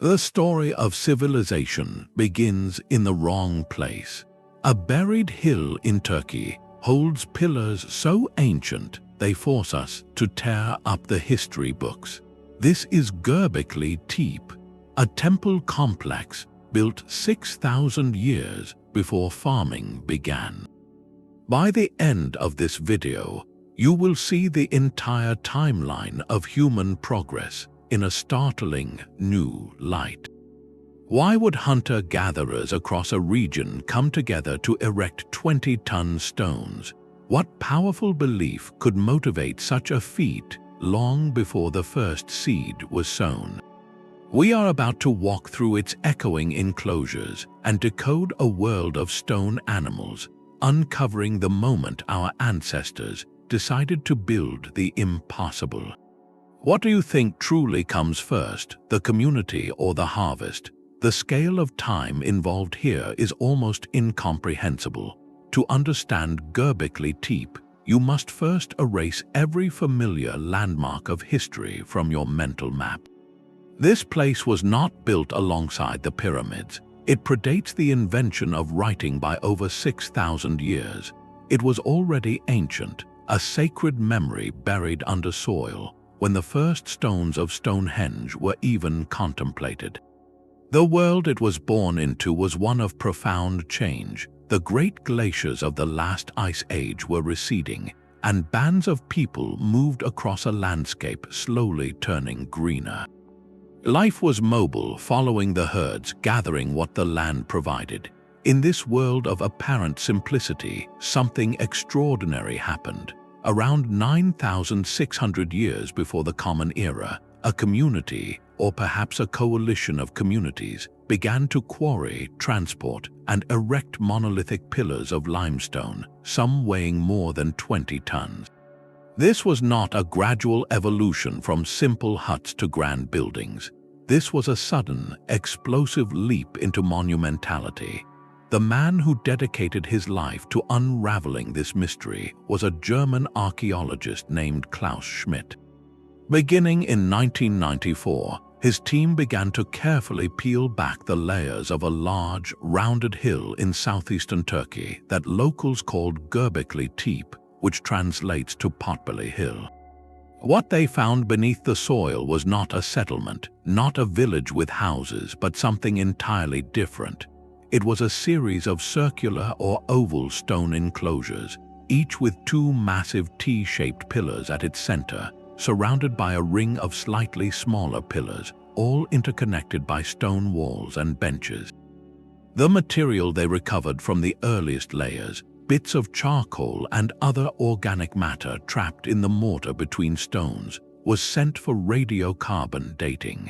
The story of civilization begins in the wrong place. A buried hill in Turkey holds pillars so ancient they force us to tear up the history books. This is Göbekli Tepe, a temple complex built 6,000 years before farming began. By the end of this video, you will see the entire timeline of human progress in a startling new light. Why would hunter-gatherers across a region come together to erect 20-ton stones? What powerful belief could motivate such a feat long before the first seed was sown? We are about to walk through its echoing enclosures and decode a world of stone animals, uncovering the moment our ancestors decided to build the impossible. What do you think truly comes first, the community or the harvest? The scale of time involved here is almost incomprehensible. To understand Göbekli Tepe, you must first erase every familiar landmark of history from your mental map. This place was not built alongside the pyramids. It predates the invention of writing by over 6,000 years. It was already ancient, a sacred memory buried under soil, when the first stones of Stonehenge were even contemplated. The world it was born into was one of profound change. The great glaciers of the last ice age were receding, and bands of people moved across a landscape slowly turning greener. Life was mobile, following the herds, gathering what the land provided. In this world of apparent simplicity, something extraordinary happened. Around 9,600 years before the Common Era, a community, or perhaps a coalition of communities, began to quarry, transport, and erect monolithic pillars of limestone, some weighing more than 20 tons. This was not a gradual evolution from simple huts to grand buildings. This was a sudden, explosive leap into monumentality. The man who dedicated his life to unraveling this mystery was a German archaeologist named Klaus Schmidt. Beginning in 1994, his team began to carefully peel back the layers of a large, rounded hill in southeastern Turkey that locals called Göbekli Tepe, which translates to Potbelly Hill. What they found beneath the soil was not a settlement, not a village with houses, but something entirely different. It was a series of circular or oval stone enclosures, each with two massive T-shaped pillars at its center, surrounded by a ring of slightly smaller pillars, all interconnected by stone walls and benches. The material they recovered from the earliest layers, bits of charcoal and other organic matter trapped in the mortar between stones, was sent for radiocarbon dating.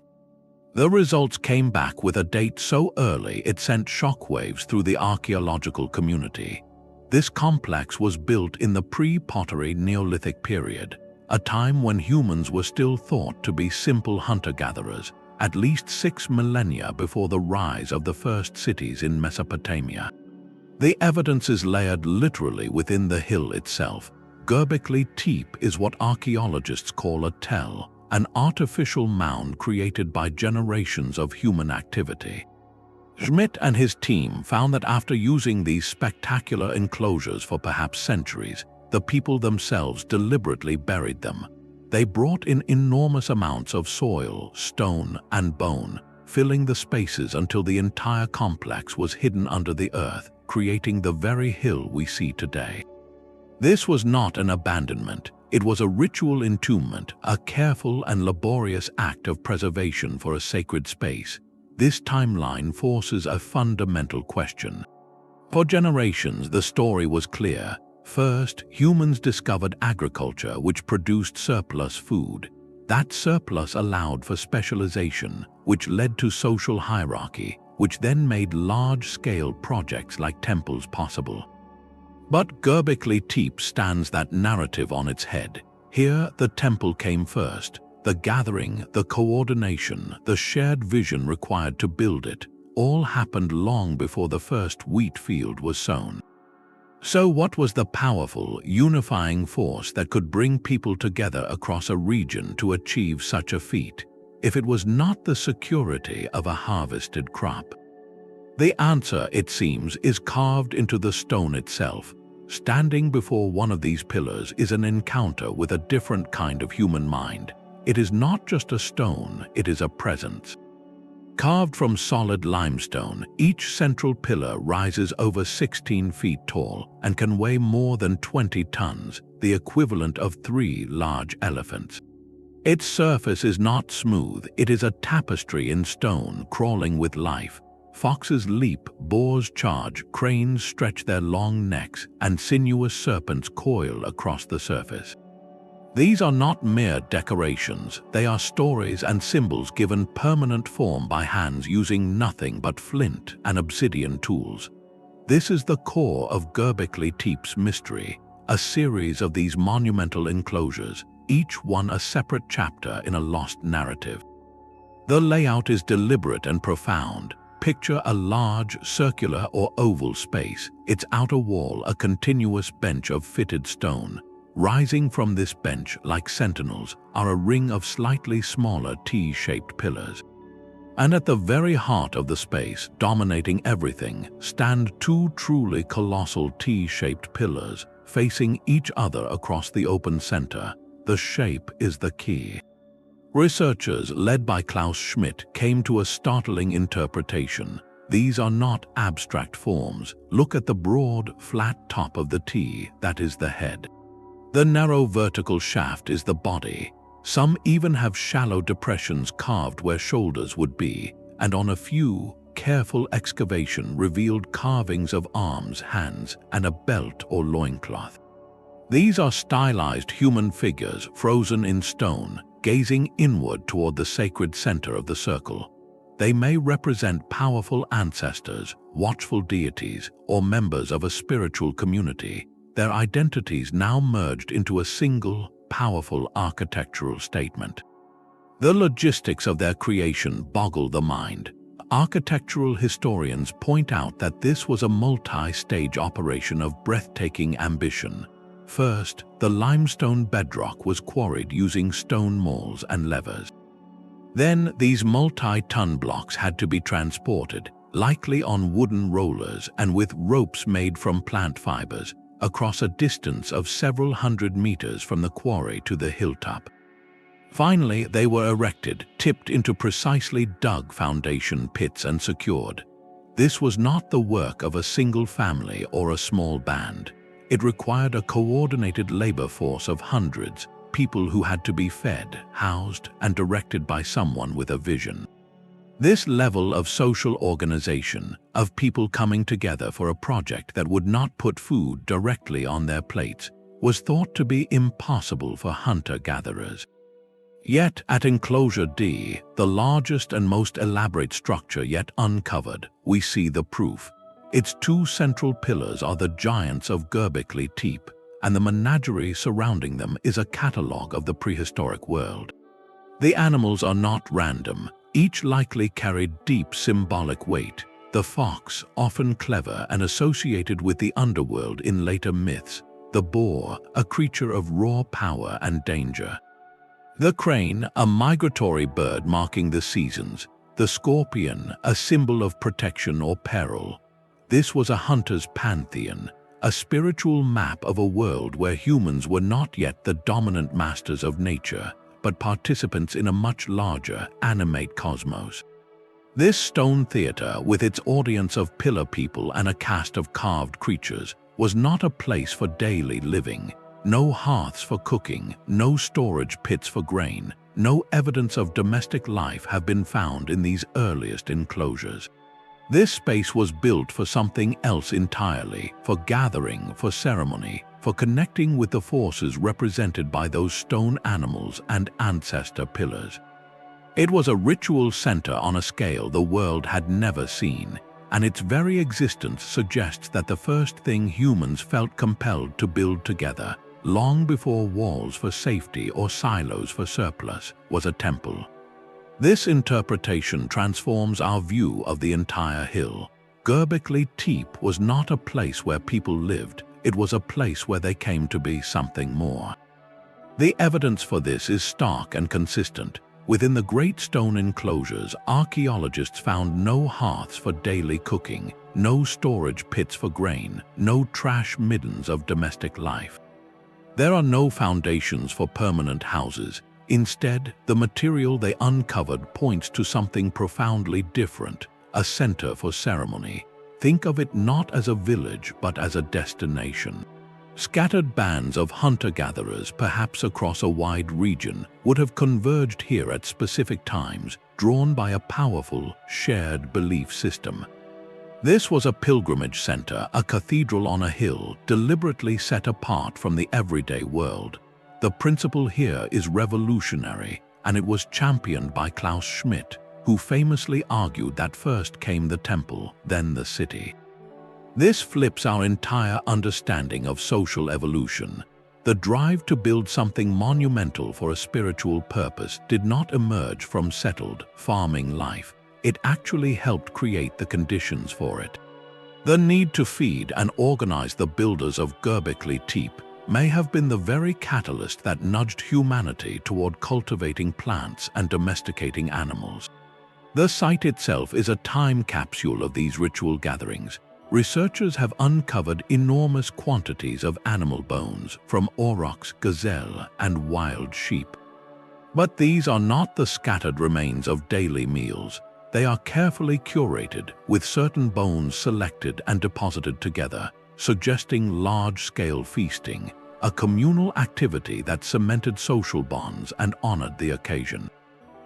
The results came back with a date so early it sent shockwaves through the archaeological community. This complex was built in the pre-Pottery Neolithic period, a time when humans were still thought to be simple hunter-gatherers, at least 6 millennia before the rise of the first cities in Mesopotamia. The evidence is layered literally within the hill itself. Göbekli Tepe is what archaeologists call a tell, an artificial mound created by generations of human activity. Schmidt and his team found that after using these spectacular enclosures for perhaps centuries, the people themselves deliberately buried them. They brought in enormous amounts of soil, stone, and bone, filling the spaces until the entire complex was hidden under the earth, creating the very hill we see today. This was not an abandonment. It was a ritual entombment, a careful and laborious act of preservation for a sacred space. This timeline forces a fundamental question. For generations, the story was clear. First, humans discovered agriculture, which produced surplus food. That surplus allowed for specialization, which led to social hierarchy, which then made large-scale projects like temples possible. But Göbekli Tepe stands that narrative on its head. Here, the temple came first. The gathering, the coordination, the shared vision required to build it, all happened long before the first wheat field was sown. So what was the powerful, unifying force that could bring people together across a region to achieve such a feat? if it was not the security of a harvested crop? The answer, it seems, is carved into the stone itself. Standing before one of these pillars is an encounter with a different kind of human mind. It is not just a stone, it is a presence. Carved from solid limestone, each central pillar rises over 16 feet tall and can weigh more than 20 tons, the equivalent of 3 large elephants. Its surface is not smooth, it is a tapestry in stone crawling with life. Foxes leap, boars charge, cranes stretch their long necks, and sinuous serpents coil across the surface. These are not mere decorations, they are stories and symbols given permanent form by hands using nothing but flint and obsidian tools. This is the core of Göbekli Tepe's mystery, a series of these monumental enclosures, each one a separate chapter in a lost narrative. The layout is deliberate and profound. Picture a large, circular or oval space, its outer wall a continuous bench of fitted stone. Rising from this bench, like sentinels, are a ring of slightly smaller T-shaped pillars. And at the very heart of the space, dominating everything, stand 2 truly colossal T-shaped pillars, facing each other across the open center. The shape is the key. Researchers led by Klaus Schmidt came to a startling interpretation. These are not abstract forms. Look at the broad, flat top of the T, that is the head. The narrow vertical shaft is the body. Some even have shallow depressions carved where shoulders would be, and on a few, careful excavation revealed carvings of arms, hands, and a belt or loincloth. These are stylized human figures frozen in stone, gazing inward toward the sacred center of the circle. They may represent powerful ancestors, watchful deities, or members of a spiritual community, their identities now merged into a single, powerful architectural statement. The logistics of their creation boggle the mind. Architectural historians point out that this was a multi-stage operation of breathtaking ambition. First, the limestone bedrock was quarried using stone mauls and levers. Then, these multi-ton blocks had to be transported, likely on wooden rollers and with ropes made from plant fibers, across a distance of several hundred meters from the quarry to the hilltop. Finally, they were erected, tipped into precisely dug foundation pits and secured. This was not the work of a single family or a small band. It required a coordinated labor force of hundreds, people who had to be fed, housed, and directed by someone with a vision. This level of social organization, of people coming together for a project that would not put food directly on their plates, was thought to be impossible for hunter-gatherers. Yet at Enclosure D, the largest and most elaborate structure yet uncovered, we see the proof. Its 2 central pillars are the giants of Göbekli Tepe, and the menagerie surrounding them is a catalogue of the prehistoric world. The animals are not random, each likely carried deep symbolic weight. The fox, often clever and associated with the underworld in later myths. The boar, a creature of raw power and danger. The crane, a migratory bird marking the seasons. The scorpion, a symbol of protection or peril. This was a hunter's pantheon, a spiritual map of a world where humans were not yet the dominant masters of nature, but participants in a much larger, animate cosmos. This stone theater, with its audience of pillar people and a cast of carved creatures, was not a place for daily living. No hearths for cooking, no storage pits for grain, no evidence of domestic life have been found in these earliest enclosures. This space was built for something else entirely, for gathering, for ceremony, for connecting with the forces represented by those stone animals and ancestor pillars. It was a ritual center on a scale the world had never seen, and its very existence suggests that the first thing humans felt compelled to build together, long before walls for safety or silos for surplus, was a temple. This interpretation transforms our view of the entire hill. Göbekli Tepe was not a place where people lived, it was a place where they came to be something more. The evidence for this is stark and consistent. Within the great stone enclosures, archaeologists found no hearths for daily cooking, no storage pits for grain, no trash middens of domestic life. There are no foundations for permanent houses. Instead, the material they uncovered points to something profoundly different, a center for ceremony. Think of it not as a village, but as a destination. Scattered bands of hunter-gatherers, perhaps across a wide region, would have converged here at specific times, drawn by a powerful, shared belief system. This was a pilgrimage center, a cathedral on a hill, deliberately set apart from the everyday world. The principle here is revolutionary, and it was championed by Klaus Schmidt, who famously argued that first came the temple, then the city. This flips our entire understanding of social evolution. The drive to build something monumental for a spiritual purpose did not emerge from settled, farming life. It actually helped create the conditions for it. The need to feed and organize the builders of Göbekli Tepe may have been the very catalyst that nudged humanity toward cultivating plants and domesticating animals. The site itself is a time capsule of these ritual gatherings. Researchers have uncovered enormous quantities of animal bones from aurochs, gazelle, and wild sheep. But these are not the scattered remains of daily meals. They are carefully curated, with certain bones selected and deposited together, suggesting large-scale feasting, a communal activity that cemented social bonds and honored the occasion.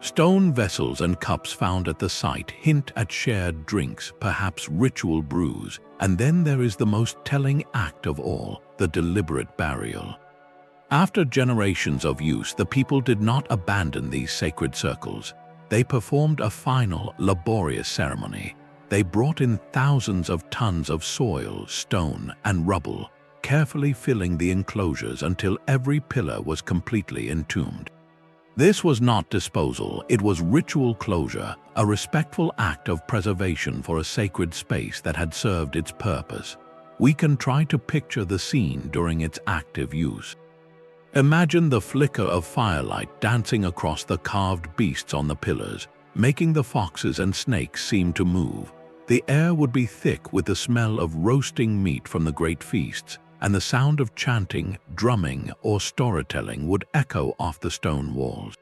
Stone vessels and cups found at the site hint at shared drinks, perhaps ritual brews, and then there is the most telling act of all, the deliberate burial. After generations of use, the people did not abandon these sacred circles. They performed a final, laborious ceremony. They brought in thousands of tons of soil, stone, and rubble, carefully filling the enclosures until every pillar was completely entombed. This was not disposal, it was ritual closure, a respectful act of preservation for a sacred space that had served its purpose. We can try to picture the scene during its active use. Imagine the flicker of firelight dancing across the carved beasts on the pillars, making the foxes and snakes seem to move. The air would be thick with the smell of roasting meat from the great feasts, and the sound of chanting, drumming, or storytelling would echo off the stone walls.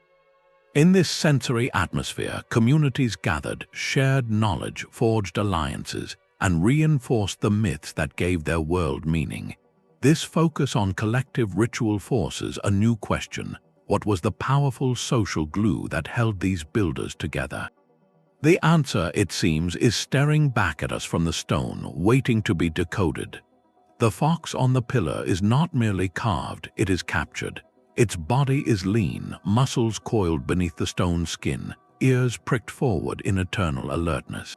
In this sensory atmosphere, communities gathered, shared knowledge, forged alliances, and reinforced the myths that gave their world meaning. This focus on collective ritual forces a new question: what was the powerful social glue that held these builders together? The answer, it seems, is staring back at us from the stone, waiting to be decoded. The fox on the pillar is not merely carved, it is captured. Its body is lean, muscles coiled beneath the stone skin, ears pricked forward in eternal alertness.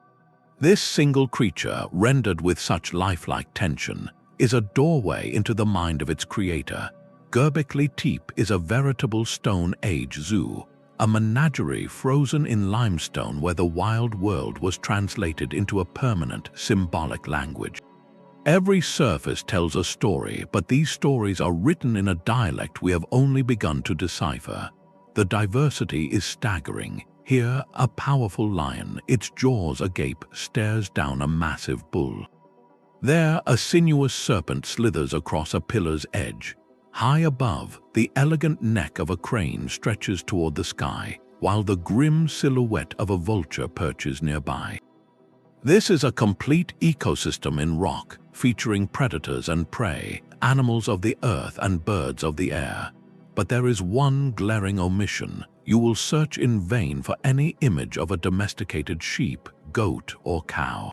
This single creature, rendered with such lifelike tension, is a doorway into the mind of its creator. Göbekli Tepe is a veritable Stone Age zoo, a menagerie frozen in limestone where the wild world was translated into a permanent, symbolic language. Every surface tells a story, but these stories are written in a dialect we have only begun to decipher. The diversity is staggering. Here, a powerful lion, its jaws agape, stares down a massive bull. There, a sinuous serpent slithers across a pillar's edge. High above, the elegant neck of a crane stretches toward the sky, while the grim silhouette of a vulture perches nearby. This is a complete ecosystem in rock, featuring predators and prey, animals of the earth and birds of the air. But there is one glaring omission. You will search in vain for any image of a domesticated sheep, goat, or cow.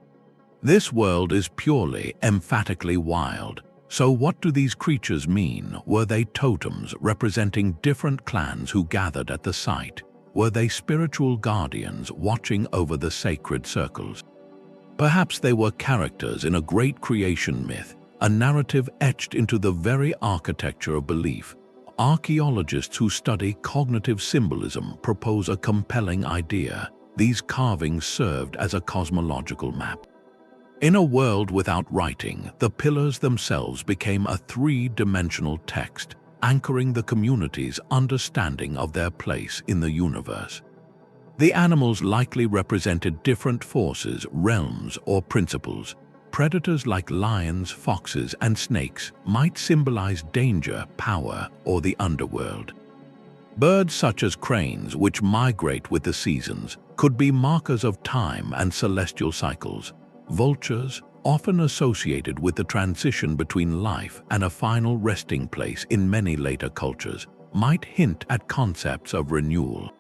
This world is purely, emphatically wild. So what do these creatures mean? Were they totems representing different clans who gathered at the site? Were they spiritual guardians watching over the sacred circles? Perhaps they were characters in a great creation myth, a narrative etched into the very architecture of belief. Archaeologists who study cognitive symbolism propose a compelling idea. These carvings served as a cosmological map. In a world without writing, the pillars themselves became a three-dimensional text, anchoring the community's understanding of their place in the universe. The animals likely represented different forces, realms, or principles. Predators like lions, foxes, and snakes might symbolize danger, power, or the underworld. Birds such as cranes, which migrate with the seasons, could be markers of time and celestial cycles. Vultures, often associated with the transition between life and a final resting place in many later cultures, might hint at concepts of renewal.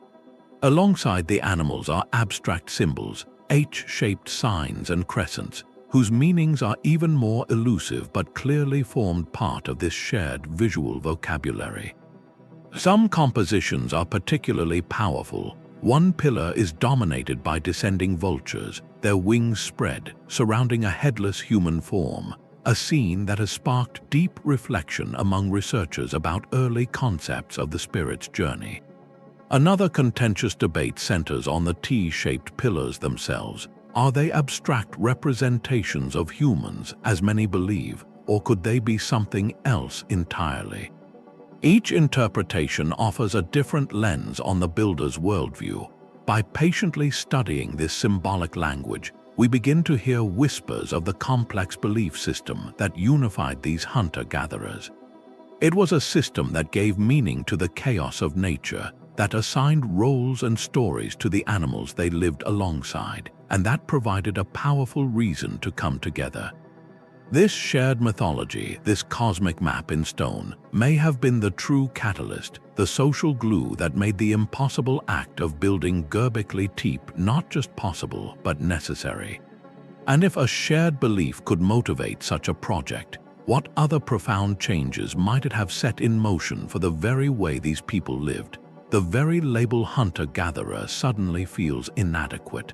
Alongside the animals are abstract symbols, H-shaped signs and crescents, whose meanings are even more elusive but clearly formed part of this shared visual vocabulary. Some compositions are particularly powerful. One pillar is dominated by descending vultures, their wings spread, surrounding a headless human form, a scene that has sparked deep reflection among researchers about early concepts of the spirit's journey. Another contentious debate centers on the T-shaped pillars themselves. Are they abstract representations of humans, as many believe, or could they be something else entirely? Each interpretation offers a different lens on the builder's worldview. By patiently studying this symbolic language, we begin to hear whispers of the complex belief system that unified these hunter-gatherers. It was a system that gave meaning to the chaos of nature, that assigned roles and stories to the animals they lived alongside, and that provided a powerful reason to come together. This shared mythology, this cosmic map in stone, may have been the true catalyst, the social glue that made the impossible act of building Göbekli Tepe not just possible, but necessary. And if a shared belief could motivate such a project, what other profound changes might it have set in motion for the very way these people lived? The very label hunter-gatherer suddenly feels inadequate.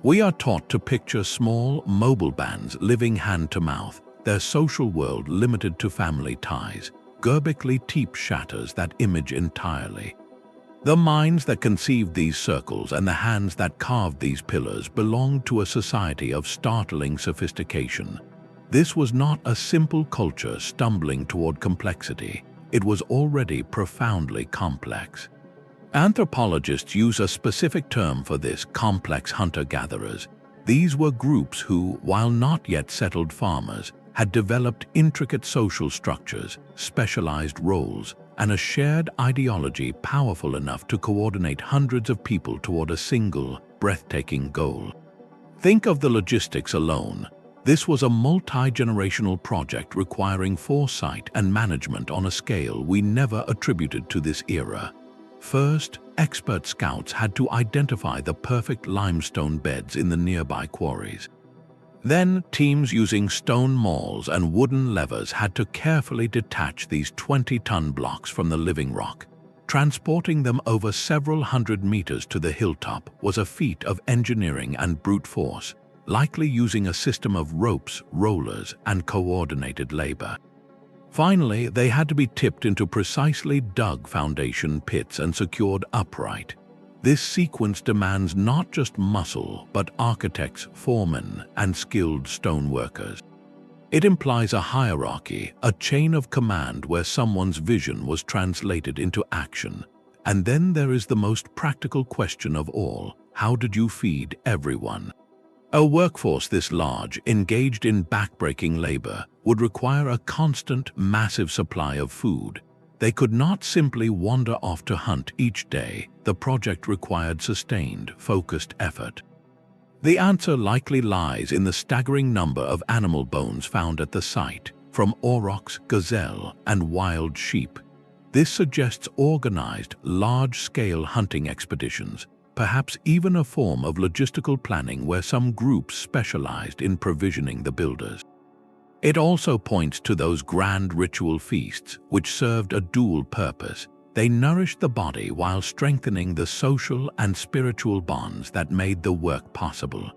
We are taught to picture small, mobile bands living hand-to-mouth, their social world limited to family ties. Göbekli Tepe shatters that image entirely. The minds that conceived these circles and the hands that carved these pillars belonged to a society of startling sophistication. This was not a simple culture stumbling toward complexity. It was already profoundly complex. Anthropologists use a specific term for this: complex hunter-gatherers. These were groups who, while not yet settled farmers, had developed intricate social structures, specialized roles, and a shared ideology powerful enough to coordinate hundreds of people toward a single, breathtaking goal. Think of the logistics alone. This was a multi-generational project requiring foresight and management on a scale we never attributed to this era. First, expert scouts had to identify the perfect limestone beds in the nearby quarries. Then, teams using stone mauls and wooden levers had to carefully detach these 20-ton blocks from the living rock. Transporting them over several hundred meters to the hilltop was a feat of engineering and brute force, likely using a system of ropes, rollers, and coordinated labor. Finally, they had to be tipped into precisely dug foundation pits and secured upright. This sequence demands not just muscle, but architects, foremen, and skilled stoneworkers. It implies a hierarchy, a chain of command where someone's vision was translated into action. And then there is the most practical question of all: how did you feed everyone? A workforce this large, engaged in backbreaking labor, would require a constant, massive supply of food. They could not simply wander off to hunt each day. The project required sustained, focused effort. The answer likely lies in the staggering number of animal bones found at the site, from aurochs, gazelle, and wild sheep. This suggests organized, large-scale hunting expeditions, perhaps even a form of logistical planning where some groups specialized in provisioning the builders. It also points to those grand ritual feasts, which served a dual purpose. They nourished the body while strengthening the social and spiritual bonds that made the work possible.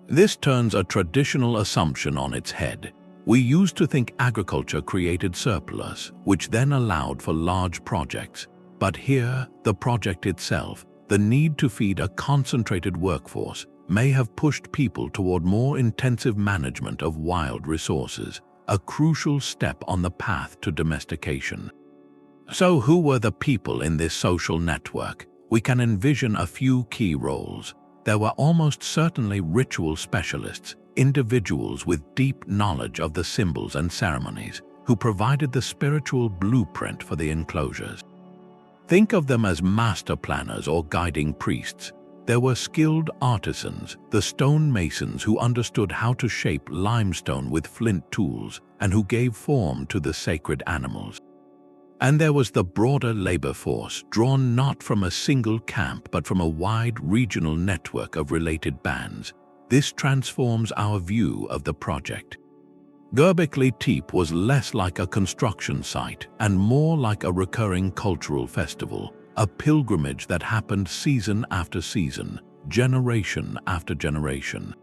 This turns a traditional assumption on its head. We used to think agriculture created surplus, which then allowed for large projects. But here, the project itself, the need to feed a concentrated workforce, may have pushed people toward more intensive management of wild resources, a crucial step on the path to domestication. So who were the people in this social network? We can envision a few key roles. There were almost certainly ritual specialists, individuals with deep knowledge of the symbols and ceremonies, who provided the spiritual blueprint for the enclosures. Think of them as master planners or guiding priests. There were skilled artisans, the stonemasons who understood how to shape limestone with flint tools and who gave form to the sacred animals. And there was the broader labor force, drawn not from a single camp but from a wide regional network of related bands. This transforms our view of the project. Göbekli Tepe was less like a construction site and more like a recurring cultural festival, a pilgrimage that happened season after season, generation after generation.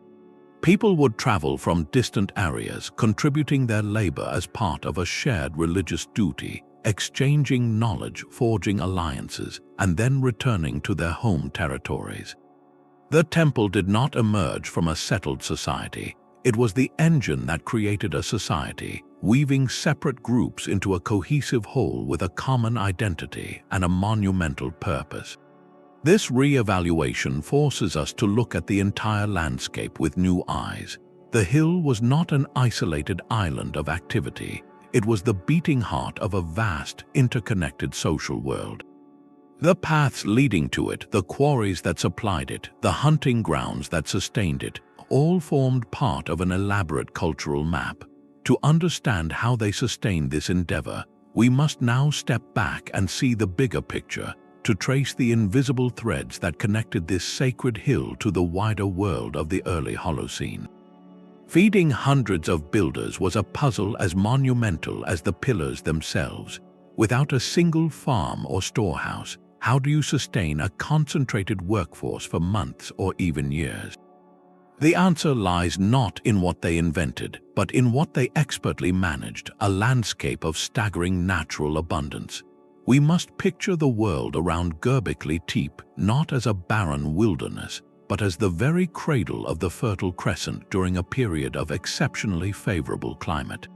People would travel from distant areas, contributing their labor as part of a shared religious duty, exchanging knowledge, forging alliances, and then returning to their home territories. The temple did not emerge from a settled society. It was the engine that created a society, weaving separate groups into a cohesive whole with a common identity and a monumental purpose. This re-evaluation forces us to look at the entire landscape with new eyes. The hill was not an isolated island of activity. It was the beating heart of a vast, interconnected social world. The paths leading to it, the quarries that supplied it, the hunting grounds that sustained it, all formed part of an elaborate cultural map. To understand how they sustained this endeavor, we must now step back and see the bigger picture, to trace the invisible threads that connected this sacred hill to the wider world of the early Holocene. Feeding hundreds of builders was a puzzle as monumental as the pillars themselves. Without a single farm or storehouse, how do you sustain a concentrated workforce for months or even years? The answer lies not in what they invented, but in what they expertly managed, a landscape of staggering natural abundance. We must picture the world around Göbekli Tepe not as a barren wilderness, but as the very cradle of the Fertile Crescent during a period of exceptionally favorable climate.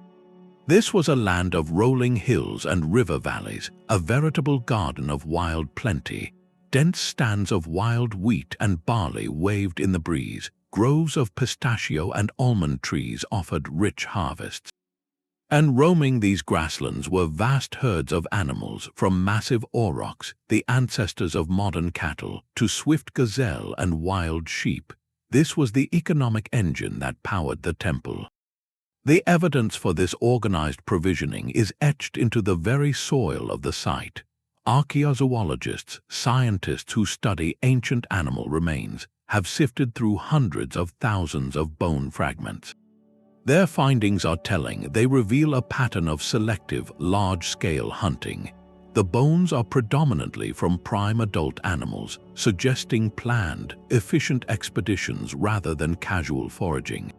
This was a land of rolling hills and river valleys, a veritable garden of wild plenty. Dense stands of wild wheat and barley waved in the breeze. Groves of pistachio and almond trees offered rich harvests. And roaming these grasslands were vast herds of animals, from massive aurochs, the ancestors of modern cattle, to swift gazelle and wild sheep. This was the economic engine that powered the temple. The evidence for this organized provisioning is etched into the very soil of the site. Archaeologists, scientists who study ancient animal remains, have sifted through hundreds of thousands of bone fragments. Their findings are telling. They reveal a pattern of selective, large-scale hunting. The bones are predominantly from prime adult animals, suggesting planned, efficient expeditions rather than casual foraging.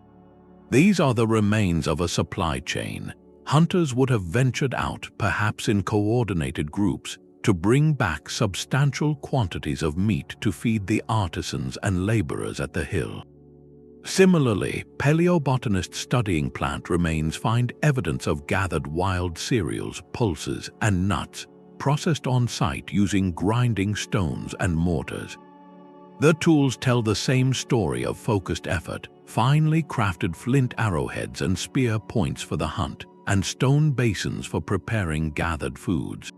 These are the remains of a supply chain. Hunters would have ventured out, perhaps in coordinated groups, to bring back substantial quantities of meat to feed the artisans and laborers at the hill. Similarly, paleobotanists studying plant remains find evidence of gathered wild cereals, pulses, and nuts, processed on site using grinding stones and mortars. The tools tell the same story of focused effort: finely crafted flint arrowheads and spear points for the hunt, and stone basins for preparing gathered foods.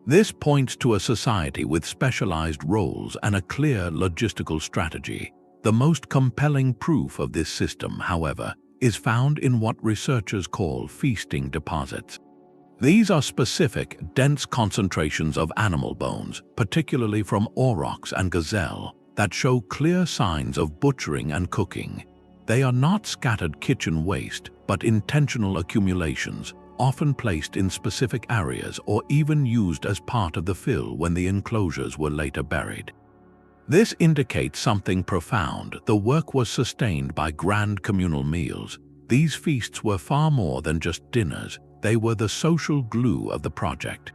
This points to a society with specialized roles and a clear logistical strategy. The most compelling proof of this system, however, is found in what researchers call feasting deposits. These are specific, dense concentrations of animal bones, particularly from aurochs and gazelle, that show clear signs of butchering and cooking. They are not scattered kitchen waste, but intentional accumulations, often placed in specific areas or even used as part of the fill when the enclosures were later buried. This indicates something profound. The work was sustained by grand communal meals. These feasts were far more than just dinners. They were the social glue of the project.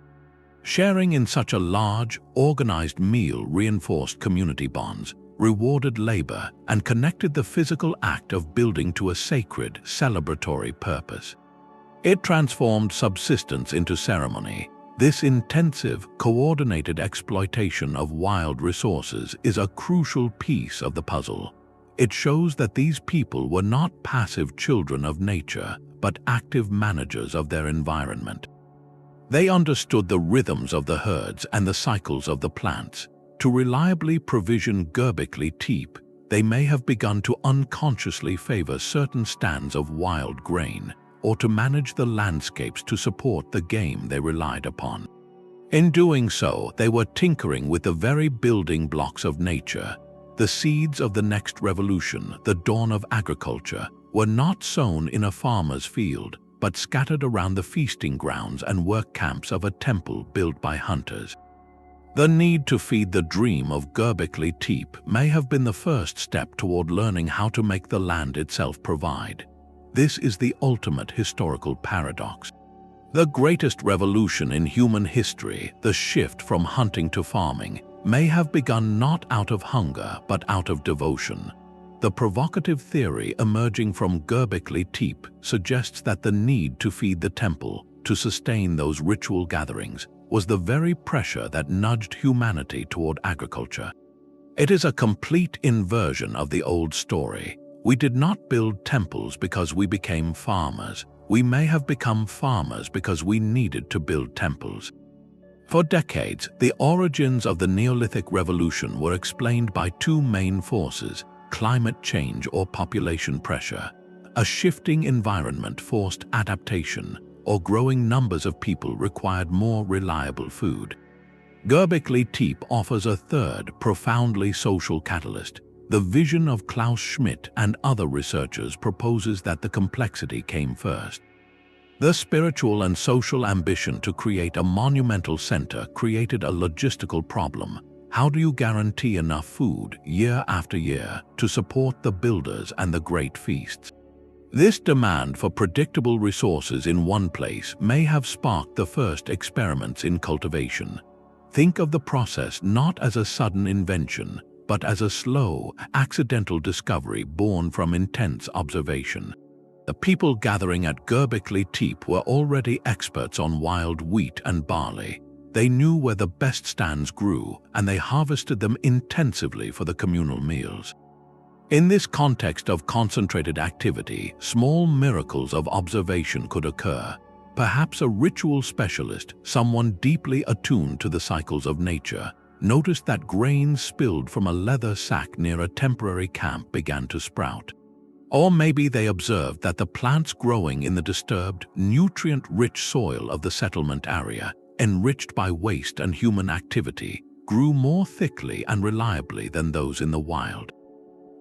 Sharing in such a large, organized meal reinforced community bonds, rewarded labor, and connected the physical act of building to a sacred, celebratory purpose. It transformed subsistence into ceremony. This intensive, coordinated exploitation of wild resources is a crucial piece of the puzzle. It shows that these people were not passive children of nature, but active managers of their environment. They understood the rhythms of the herds and the cycles of the plants. To reliably provision Göbekli Tepe, they may have begun to unconsciously favor certain stands of wild grain, or to manage the landscapes to support the game they relied upon. In doing so, they were tinkering with the very building blocks of nature. The seeds of the next revolution, the dawn of agriculture, were not sown in a farmer's field, but scattered around the feasting grounds and work camps of a temple built by hunters. The need to feed the dream of Göbekli Tepe may have been the first step toward learning how to make the land itself provide. This is the ultimate historical paradox. The greatest revolution in human history, the shift from hunting to farming, may have begun not out of hunger but out of devotion. The provocative theory emerging from Göbekli Tepe suggests that the need to feed the temple, to sustain those ritual gatherings, was the very pressure that nudged humanity toward agriculture. It is a complete inversion of the old story. We did not build temples because we became farmers. We may have become farmers because we needed to build temples. For decades, the origins of the Neolithic revolution were explained by two main forces: climate change or population pressure. A shifting environment forced adaptation, or growing numbers of people required more reliable food. Göbekli Tepe offers a third, profoundly social catalyst. The vision of Klaus Schmidt and other researchers proposes that the complexity came first. The spiritual and social ambition to create a monumental center created a logistical problem. How do you guarantee enough food, year after year, to support the builders and the great feasts? This demand for predictable resources in one place may have sparked the first experiments in cultivation. Think of the process not as a sudden invention, but as a slow, accidental discovery born from intense observation. The people gathering at Göbekli Tepe were already experts on wild wheat and barley. They knew where the best stands grew, and they harvested them intensively for the communal meals. In this context of concentrated activity, small miracles of observation could occur. Perhaps a ritual specialist, someone deeply attuned to the cycles of nature, noticed that grains spilled from a leather sack near a temporary camp began to sprout. Or maybe they observed that the plants growing in the disturbed, nutrient-rich soil of the settlement area, enriched by waste and human activity, grew more thickly and reliably than those in the wild.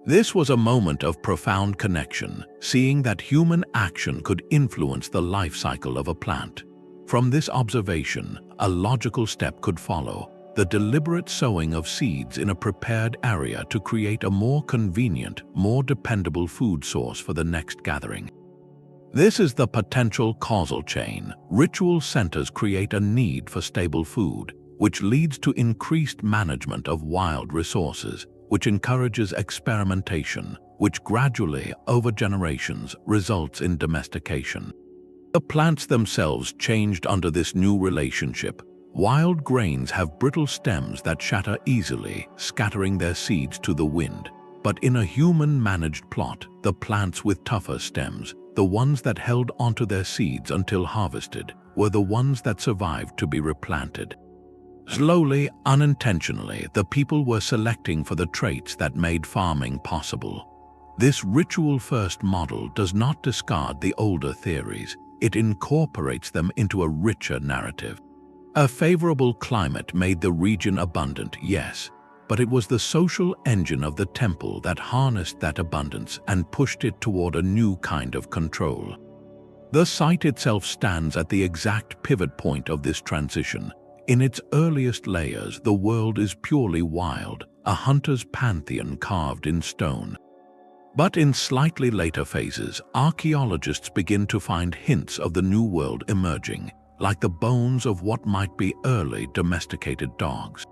This was a moment of profound connection, seeing that human action could influence the life cycle of a plant. From this observation, a logical step could follow: the deliberate sowing of seeds in a prepared area to create a more convenient, more dependable food source for the next gathering. This is the potential causal chain. Ritual centers create a need for stable food, which leads to increased management of wild resources, which encourages experimentation, which gradually, over generations, results in domestication. The plants themselves changed under this new relationship. Wild grains have brittle stems that shatter easily, scattering their seeds to the wind. But in a human-managed plot, the plants with tougher stems, the ones that held onto their seeds until harvested, were the ones that survived to be replanted. Slowly, unintentionally, the people were selecting for the traits that made farming possible. This ritual-first model does not discard the older theories. It incorporates them into a richer narrative. A favorable climate made the region abundant, yes, but it was the social engine of the temple that harnessed that abundance and pushed it toward a new kind of control. The site itself stands at the exact pivot point of this transition. In its earliest layers, the world is purely wild, a hunter's pantheon carved in stone. But in slightly later phases, archaeologists begin to find hints of the New World emerging, like the bones of what might be early domesticated dogs.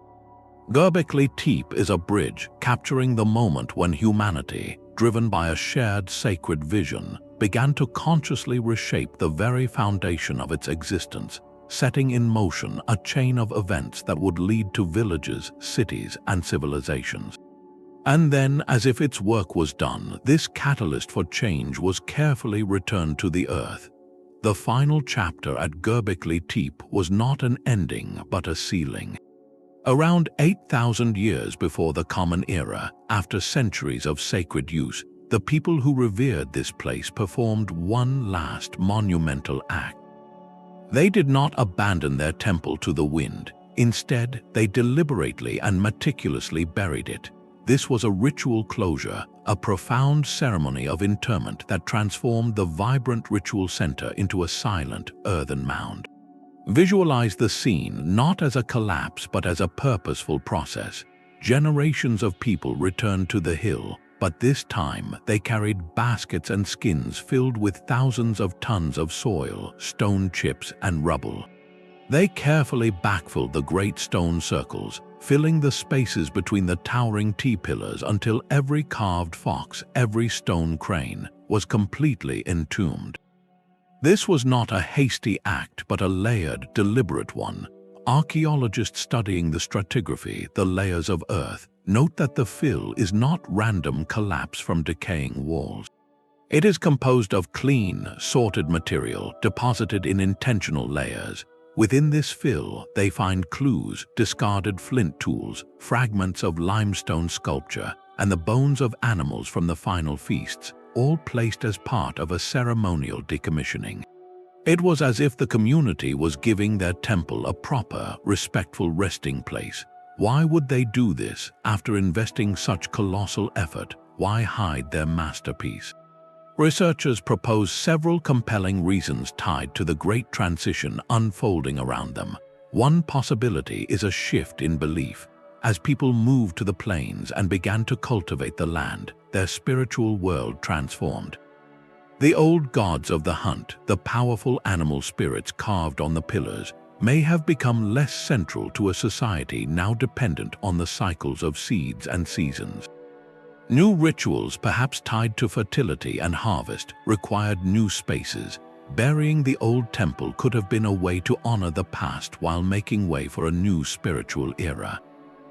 Göbekli Tepe is a bridge capturing the moment when humanity, driven by a shared sacred vision, began to consciously reshape the very foundation of its existence, setting in motion a chain of events that would lead to villages, cities, and civilizations. And then, as if its work was done, this catalyst for change was carefully returned to the earth. The final chapter at Göbekli Tepe was not an ending, but a sealing. Around 8,000 years before the Common Era, after centuries of sacred use, the people who revered this place performed one last monumental act. They did not abandon their temple to the wind. Instead, they deliberately and meticulously buried it. This was a ritual closure, a profound ceremony of interment that transformed the vibrant ritual center into a silent, earthen mound. Visualize the scene not as a collapse but as a purposeful process. Generations of people returned to the hill, but this time they carried baskets and skins filled with thousands of tons of soil, stone chips, and rubble. They carefully backfilled the great stone circles, filling the spaces between the towering T-pillars until every carved fox, every stone crane, was completely entombed. This was not a hasty act but a layered, deliberate one. Archaeologists studying the stratigraphy, the layers of earth, note that the fill is not random collapse from decaying walls. It is composed of clean, sorted material deposited in intentional layers. Within this fill, they find clues, discarded flint tools, fragments of limestone sculpture, and the bones of animals from the final feasts, all placed as part of a ceremonial decommissioning. It was as if the community was giving their temple a proper, respectful resting place. Why would they do this after investing such colossal effort? Why hide their masterpiece? Researchers propose several compelling reasons tied to the great transition unfolding around them. One possibility is a shift in belief. As people moved to the plains and began to cultivate the land, their spiritual world transformed. The old gods of the hunt, the powerful animal spirits carved on the pillars, may have become less central to a society now dependent on the cycles of seeds and seasons. New rituals, perhaps tied to fertility and harvest, required new spaces. Burying the old temple could have been a way to honor the past while making way for a new spiritual era.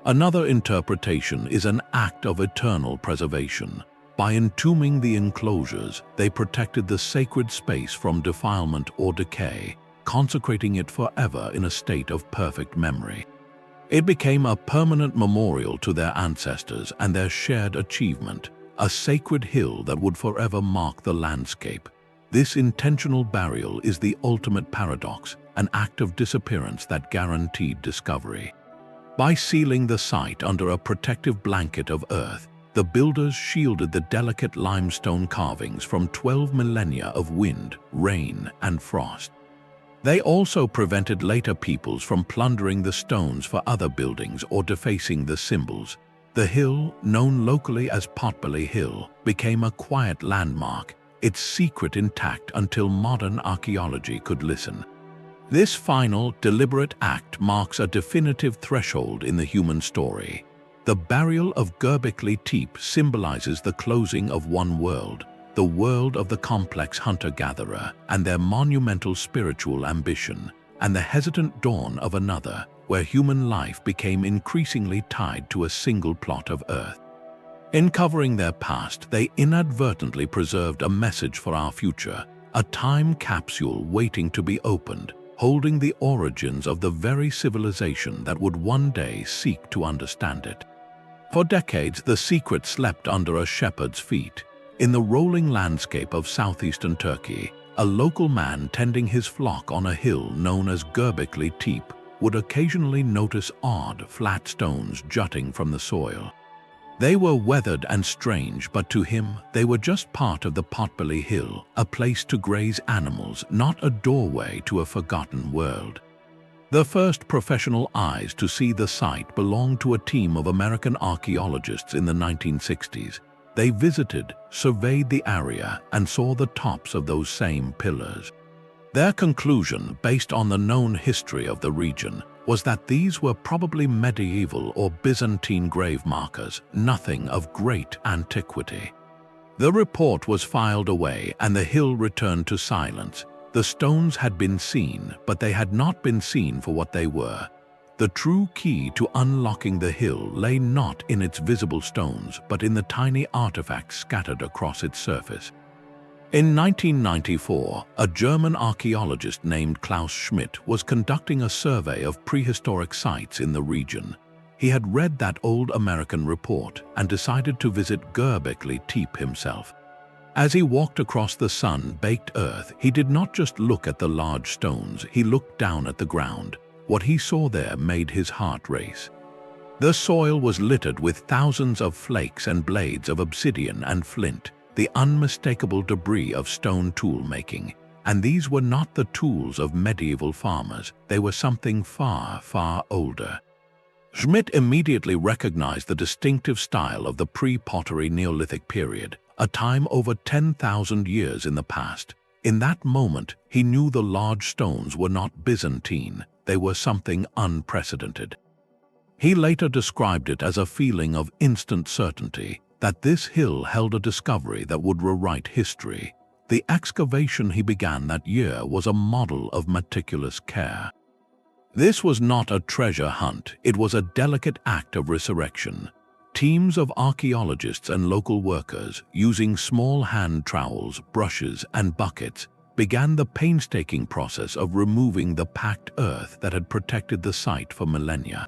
Another interpretation is an act of eternal preservation. By entombing the enclosures, they protected the sacred space from defilement or decay, consecrating it forever in a state of perfect memory. It became a permanent memorial to their ancestors and their shared achievement, a sacred hill that would forever mark the landscape. This intentional burial is the ultimate paradox, an act of disappearance that guaranteed discovery. By sealing the site under a protective blanket of earth, the builders shielded the delicate limestone carvings from 12 millennia of wind, rain, and frost. They also prevented later peoples from plundering the stones for other buildings or defacing the symbols. The hill, known locally as Potbelly Hill, became a quiet landmark, its secret intact until modern archaeology could listen. This final, deliberate act marks a definitive threshold in the human story. The burial of Göbekli Tepe symbolizes the closing of one world, the world of the complex hunter-gatherer and their monumental spiritual ambition, and the hesitant dawn of another, where human life became increasingly tied to a single plot of earth. In covering their past, they inadvertently preserved a message for our future, a time capsule waiting to be opened, holding the origins of the very civilization that would one day seek to understand it. For decades, the secret slept under a shepherd's feet. In the rolling landscape of southeastern Turkey, a local man tending his flock on a hill known as Göbekli Tepe would occasionally notice odd, flat stones jutting from the soil. They were weathered and strange, but to him, they were just part of the Potbelly Hill, a place to graze animals, not a doorway to a forgotten world. The first professional eyes to see the site belonged to a team of American archaeologists in the 1960s. They visited, surveyed the area, and saw the tops of those same pillars. Their conclusion, based on the known history of the region, was that these were probably medieval or Byzantine grave markers, nothing of great antiquity. The report was filed away and the hill returned to silence. The stones had been seen, but they had not been seen for what they were. The true key to unlocking the hill lay not in its visible stones, but in the tiny artifacts scattered across its surface. In 1994, a German archaeologist named Klaus Schmidt was conducting a survey of prehistoric sites in the region. He had read that old American report and decided to visit Göbekli Tepe himself. As he walked across the sun-baked earth, he did not just look at the large stones, he looked down at the ground. What he saw there made his heart race. The soil was littered with thousands of flakes and blades of obsidian and flint, the unmistakable debris of stone tool-making. And these were not the tools of medieval farmers, they were something far, far older. Schmidt immediately recognized the distinctive style of the pre-pottery Neolithic period, a time over 10,000 years in the past. In that moment, he knew the large stones were not Byzantine, they were something unprecedented. He later described it as a feeling of instant certainty, that this hill held a discovery that would rewrite history. The excavation he began that year was a model of meticulous care. This was not a treasure hunt, it was a delicate act of resurrection. Teams of archaeologists and local workers, using small hand trowels, brushes, and buckets, began the painstaking process of removing the packed earth that had protected the site for millennia.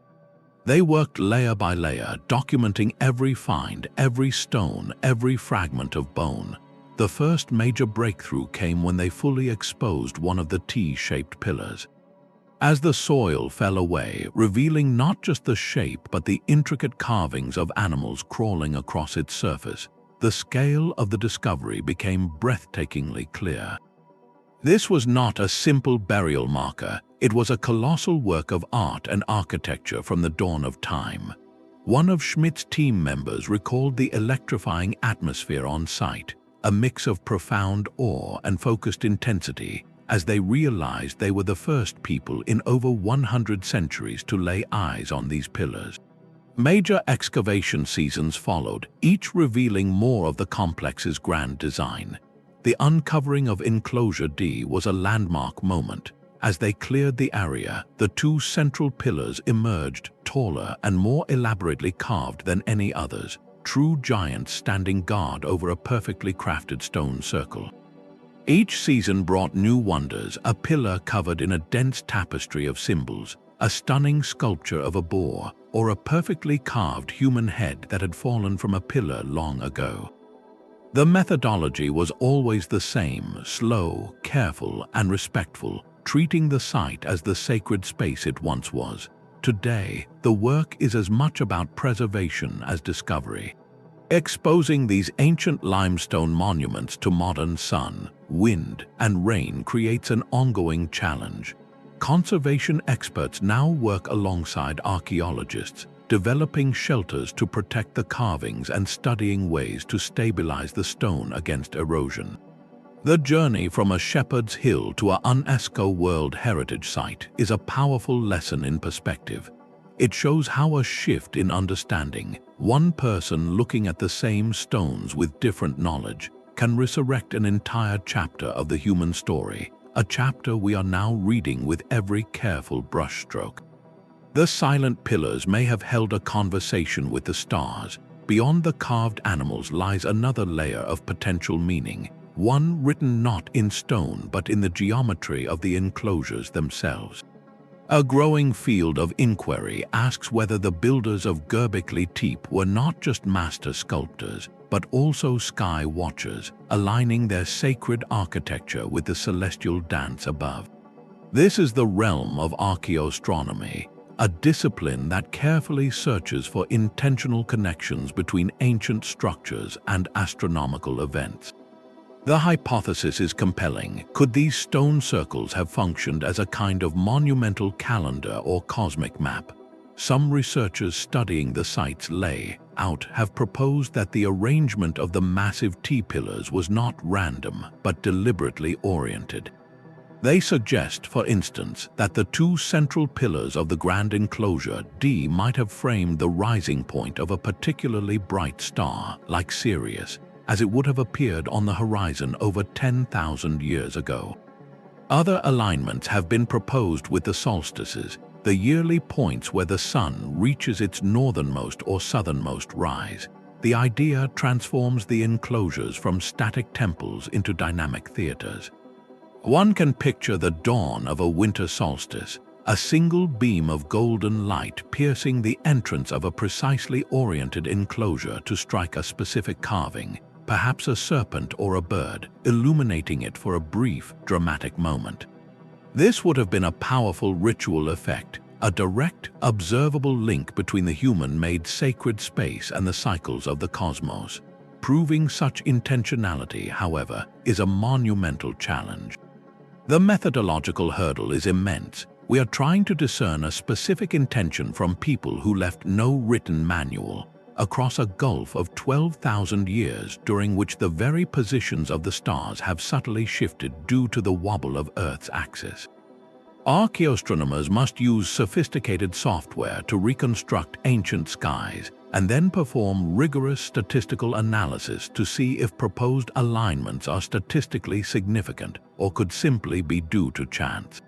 They worked layer by layer, documenting every find, every stone, every fragment of bone. The first major breakthrough came when they fully exposed one of the T-shaped pillars. As the soil fell away, revealing not just the shape but the intricate carvings of animals crawling across its surface, the scale of the discovery became breathtakingly clear. This was not a simple burial marker, it was a colossal work of art and architecture from the dawn of time. One of Schmidt's team members recalled the electrifying atmosphere on site, a mix of profound awe and focused intensity, as they realized they were the first people in over 100 centuries to lay eyes on these pillars. Major excavation seasons followed, each revealing more of the complex's grand design. The uncovering of Enclosure D was a landmark moment. As they cleared the area, the two central pillars emerged, taller and more elaborately carved than any others, true giants standing guard over a perfectly crafted stone circle. Each season brought new wonders, a pillar covered in a dense tapestry of symbols, a stunning sculpture of a boar, or a perfectly carved human head that had fallen from a pillar long ago. The methodology was always the same, slow, careful, and respectful, treating the site as the sacred space it once was. Today, the work is as much about preservation as discovery. Exposing these ancient limestone monuments to modern sun, wind, and rain creates an ongoing challenge. Conservation experts now work alongside archaeologists, developing shelters to protect the carvings and studying ways to stabilize the stone against erosion. The journey from a shepherd's hill to an UNESCO World Heritage Site is a powerful lesson in perspective. It shows how a shift in understanding, one person looking at the same stones with different knowledge, can resurrect an entire chapter of the human story, a chapter we are now reading with every careful brushstroke. The silent pillars may have held a conversation with the stars. Beyond the carved animals lies another layer of potential meaning, one written not in stone but in the geometry of the enclosures themselves. A growing field of inquiry asks whether the builders of Göbekli Tepe were not just master sculptors, but also sky watchers, aligning their sacred architecture with the celestial dance above. This is the realm of archaeoastronomy, a discipline that carefully searches for intentional connections between ancient structures and astronomical events. The hypothesis is compelling. Could these stone circles have functioned as a kind of monumental calendar or cosmic map? Some researchers studying the site's layout have proposed that the arrangement of the massive T-pillars was not random, but deliberately oriented. They suggest, for instance, that the two central pillars of the Grand Enclosure D might have framed the rising point of a particularly bright star, like Sirius, as it would have appeared on the horizon over 10,000 years ago. Other alignments have been proposed with the solstices, the yearly points where the sun reaches its northernmost or southernmost rise. The idea transforms the enclosures from static temples into dynamic theaters. One can picture the dawn of a winter solstice, a single beam of golden light piercing the entrance of a precisely oriented enclosure to strike a specific carving, perhaps a serpent or a bird, illuminating it for a brief, dramatic moment. This would have been a powerful ritual effect, a direct, observable link between the human-made sacred space and the cycles of the cosmos. Proving such intentionality, however, is a monumental challenge. The methodological hurdle is immense. We are trying to discern a specific intention from people who left no written manual, across a gulf of 12,000 years during which the very positions of the stars have subtly shifted due to the wobble of Earth's axis. Archaeoastronomers must use sophisticated software to reconstruct ancient skies and then perform rigorous statistical analysis to see if proposed alignments are statistically significant or could simply be due to chance.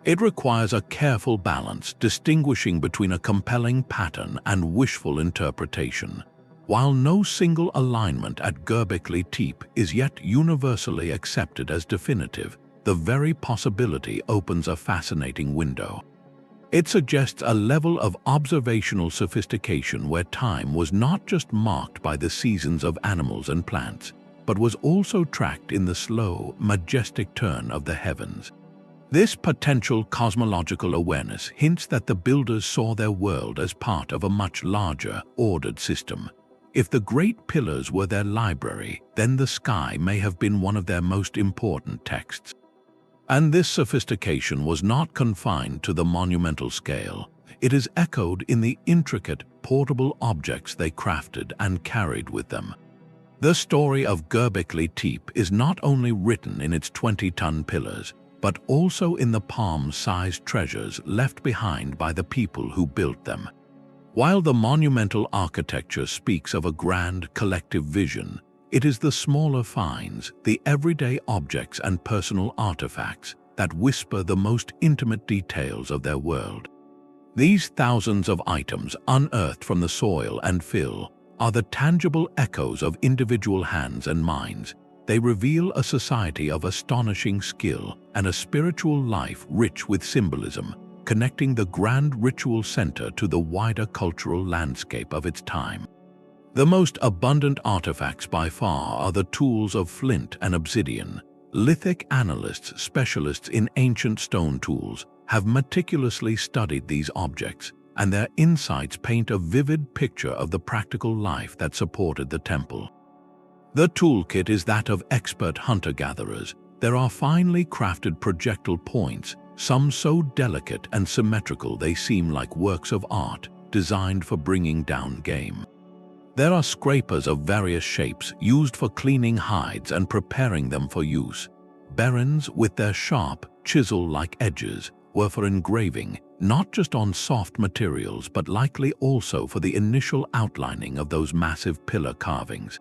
It requires a careful balance, distinguishing between a compelling pattern and wishful interpretation. While no single alignment at Göbekli Tepe is yet universally accepted as definitive, the very possibility opens a fascinating window. It suggests a level of observational sophistication where time was not just marked by the seasons of animals and plants, but was also tracked in the slow, majestic turn of the heavens. This potential cosmological awareness hints that the builders saw their world as part of a much larger, ordered system. If the great pillars were their library, then the sky may have been one of their most important texts. And this sophistication was not confined to the monumental scale. It is echoed in the intricate, portable objects they crafted and carried with them. The story of Göbekli Tepe is not only written in its 20-ton pillars, but also in the palm-sized treasures left behind by the people who built them. While the monumental architecture speaks of a grand collective vision, it is the smaller finds, the everyday objects and personal artifacts that whisper the most intimate details of their world. These thousands of items unearthed from the soil and fill are the tangible echoes of individual hands and minds. They reveal a society of astonishing skill and a spiritual life rich with symbolism, connecting the grand ritual center to the wider cultural landscape of its time. The most abundant artifacts by far are the tools of flint and obsidian. Lithic analysts, specialists in ancient stone tools, have meticulously studied these objects, and their insights paint a vivid picture of the practical life that supported the temple. The toolkit is that of expert hunter-gatherers. There are finely crafted projectile points, some so delicate and symmetrical they seem like works of art designed for bringing down game. There are scrapers of various shapes used for cleaning hides and preparing them for use. Berens, with their sharp, chisel-like edges, were for engraving, not just on soft materials but likely also for the initial outlining of those massive pillar carvings.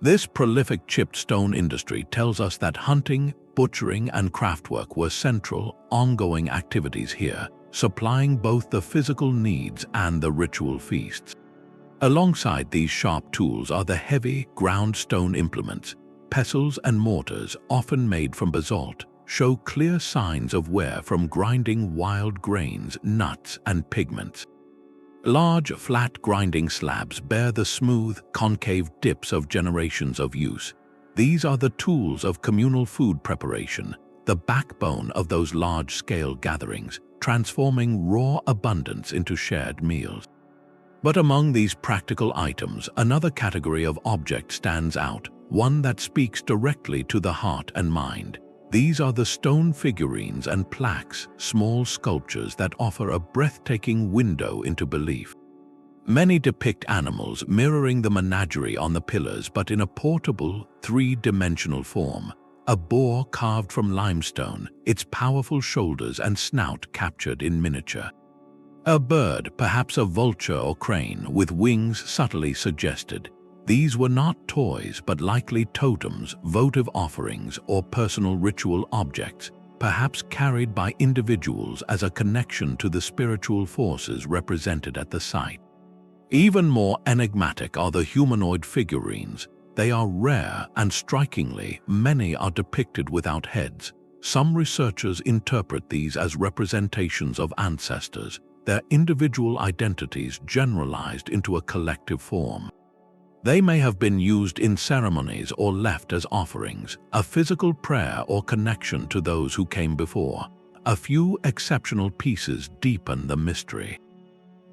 This prolific chipped stone industry tells us that hunting, butchering, and craftwork were central, ongoing activities here, supplying both the physical needs and the ritual feasts. Alongside these sharp tools are the heavy, ground stone implements. Pestles and mortars, often made from basalt, show clear signs of wear from grinding wild grains, nuts, and pigments. Large, flat grinding slabs bear the smooth, concave dips of generations of use. These are the tools of communal food preparation, the backbone of those large-scale gatherings, transforming raw abundance into shared meals. But among these practical items, another category of object stands out, one that speaks directly to the heart and mind. These are the stone figurines and plaques, small sculptures that offer a breathtaking window into belief. Many depict animals mirroring the menagerie on the pillars, but in a portable, three-dimensional form. A boar carved from limestone, its powerful shoulders and snout captured in miniature. A bird, perhaps a vulture or crane, with wings subtly suggested. These were not toys but likely totems, votive offerings, or personal ritual objects. perhaps carried by individuals as a connection to the spiritual forces represented at the site. Even more enigmatic are the humanoid figurines. They are rare, and strikingly, many are depicted without heads. Some researchers interpret these as representations of ancestors, their individual identities generalized into a collective form. They may have been used in ceremonies or left as offerings, a physical prayer or connection to those who came before. A few exceptional pieces deepen the mystery.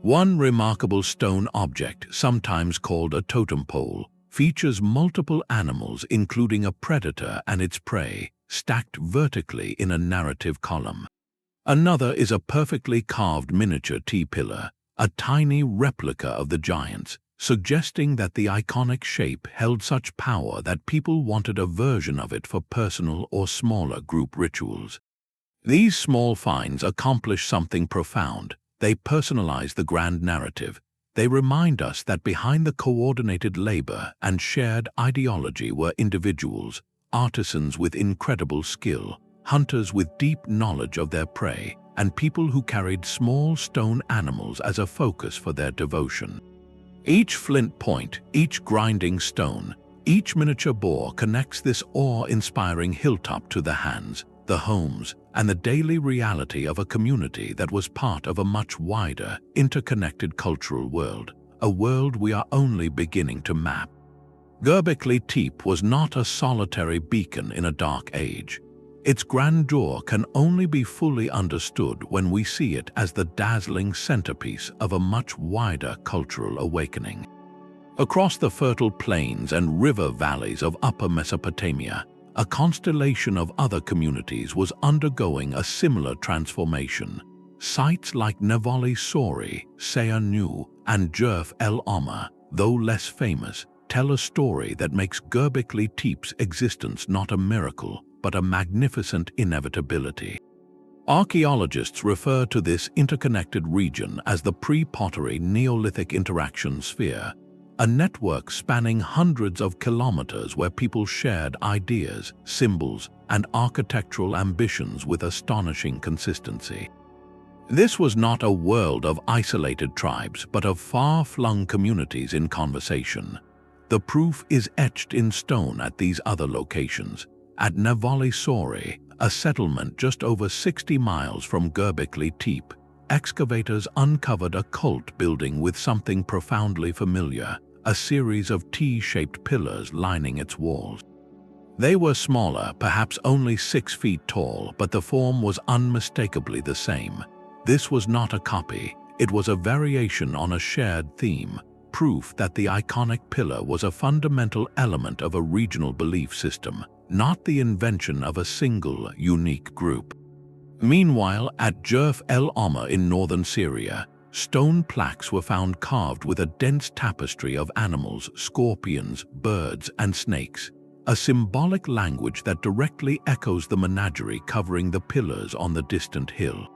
One remarkable stone object, sometimes called a totem pole, features multiple animals including a predator and its prey, stacked vertically in a narrative column. Another is a perfectly carved miniature T-pillar, a tiny replica of the giants, suggesting that the iconic shape held such power that people wanted a version of it for personal or smaller group rituals. These small finds accomplish something profound. They personalize the grand narrative. They remind us that behind the coordinated labor and shared ideology were individuals, artisans with incredible skill, hunters with deep knowledge of their prey, and people who carried small stone animals as a focus for their devotion. Each flint point, each grinding stone, each miniature boar connects this awe-inspiring hilltop to the hands, the homes, and the daily reality of a community that was part of a much wider, interconnected cultural world, a world we are only beginning to map. Göbekli Tepe was not a solitary beacon in a dark age. Its grandeur can only be fully understood when we see it as the dazzling centerpiece of a much wider cultural awakening. Across the fertile plains and river valleys of Upper Mesopotamia, a constellation of other communities was undergoing a similar transformation. Sites like Nevali Sori, Sayar Nu, and Jerf El Omar, though less famous, tell a story that makes Göbekli Tepe's existence not a miracle, but a magnificent inevitability. Archaeologists refer to this interconnected region as the Pre-Pottery Neolithic interaction sphere, a network spanning hundreds of kilometers where people shared ideas, symbols, and architectural ambitions with astonishing consistency. This was not a world of isolated tribes, but of far-flung communities in conversation. The proof is etched in stone at these other locations. At Nevali Sori, a settlement just over 60 miles from Göbekli Tepe, excavators uncovered a cult building with something profoundly familiar, a series of T-shaped pillars lining its walls. They were smaller, perhaps only 6 feet tall, but the form was unmistakably the same. This was not a copy, it was a variation on a shared theme, proof that the iconic pillar was a fundamental element of a regional belief system, not the invention of a single, unique group. Meanwhile, at Jerf El Omar in northern Syria, stone plaques were found carved with a dense tapestry of animals, scorpions, birds, and snakes, a symbolic language that directly echoes the menagerie covering the pillars on the distant hill.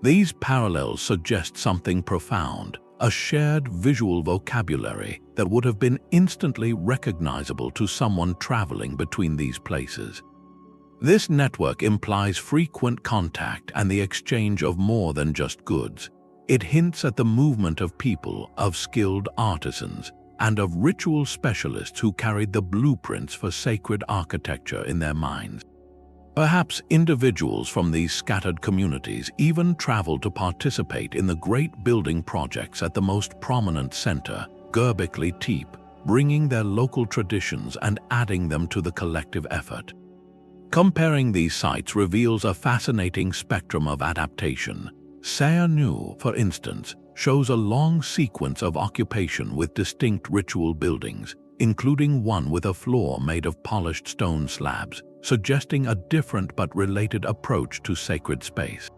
These parallels suggest something profound, a shared visual vocabulary that would have been instantly recognizable to someone traveling between these places. This network implies frequent contact and the exchange of more than just goods. It hints at the movement of people, of skilled artisans, and of ritual specialists who carried the blueprints for sacred architecture in their minds. Perhaps individuals from these scattered communities even traveled to participate in the great building projects at the most prominent center, Göbekli Tepe, bringing their local traditions and adding them to the collective effort. Comparing these sites reveals a fascinating spectrum of adaptation. Sayar Nu, for instance, shows a long sequence of occupation with distinct ritual buildings, including one with a floor made of polished stone slabs, suggesting a different but related approach to sacred space.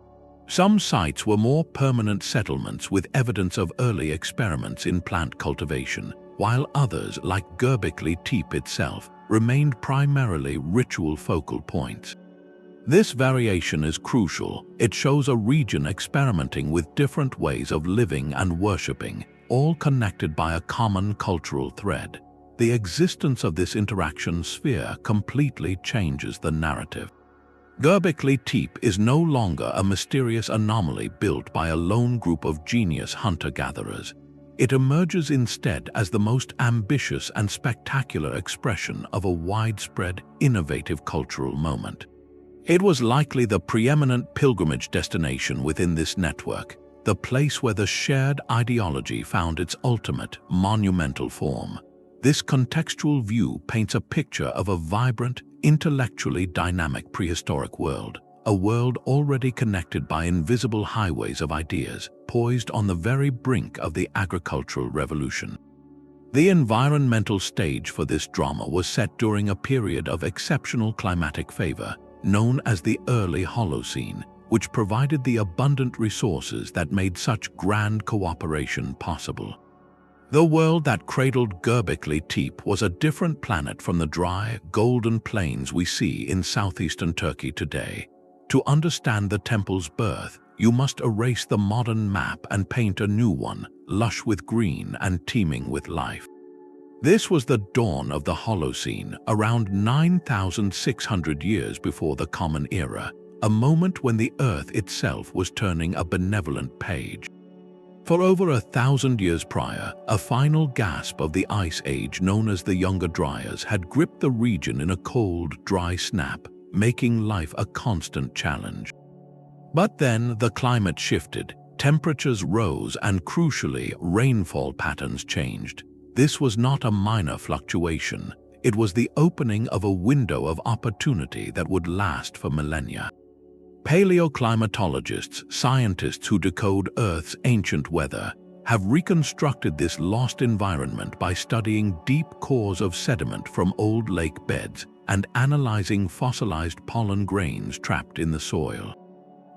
Some sites were more permanent settlements with evidence of early experiments in plant cultivation, while others, like Göbekli Tepe itself, remained primarily ritual focal points. This variation is crucial. It shows a region experimenting with different ways of living and worshipping, all connected by a common cultural thread. The existence of this interaction sphere completely changes the narrative. Göbekli Tepe is no longer a mysterious anomaly built by a lone group of genius hunter-gatherers. It emerges instead as the most ambitious and spectacular expression of a widespread, innovative cultural moment. It was likely the preeminent pilgrimage destination within this network, the place where the shared ideology found its ultimate, monumental form. This contextual view paints a picture of a vibrant, intellectually dynamic prehistoric world, a world already connected by invisible highways of ideas, poised on the very brink of the agricultural revolution. The environmental stage for this drama was set during a period of exceptional climatic favor, known as the early Holocene, which provided the abundant resources that made such grand cooperation possible. The world that cradled Göbekli Tepe was a different planet from the dry, golden plains we see in southeastern Turkey today. To understand the temple's birth, you must erase the modern map and paint a new one, lush with green and teeming with life. This was the dawn of the Holocene, around 9,600 years before the Common Era, a moment when the Earth itself was turning a benevolent page. For over 1,000 years prior, a final gasp of the Ice Age known as the Younger Dryas had gripped the region in a cold, dry snap, making life a constant challenge. But then the climate shifted, temperatures rose, and crucially, rainfall patterns changed. This was not a minor fluctuation. It was the opening of a window of opportunity that would last for millennia. Paleoclimatologists, scientists who decode Earth's ancient weather, have reconstructed this lost environment by studying deep cores of sediment from old lake beds and analyzing fossilized pollen grains trapped in the soil.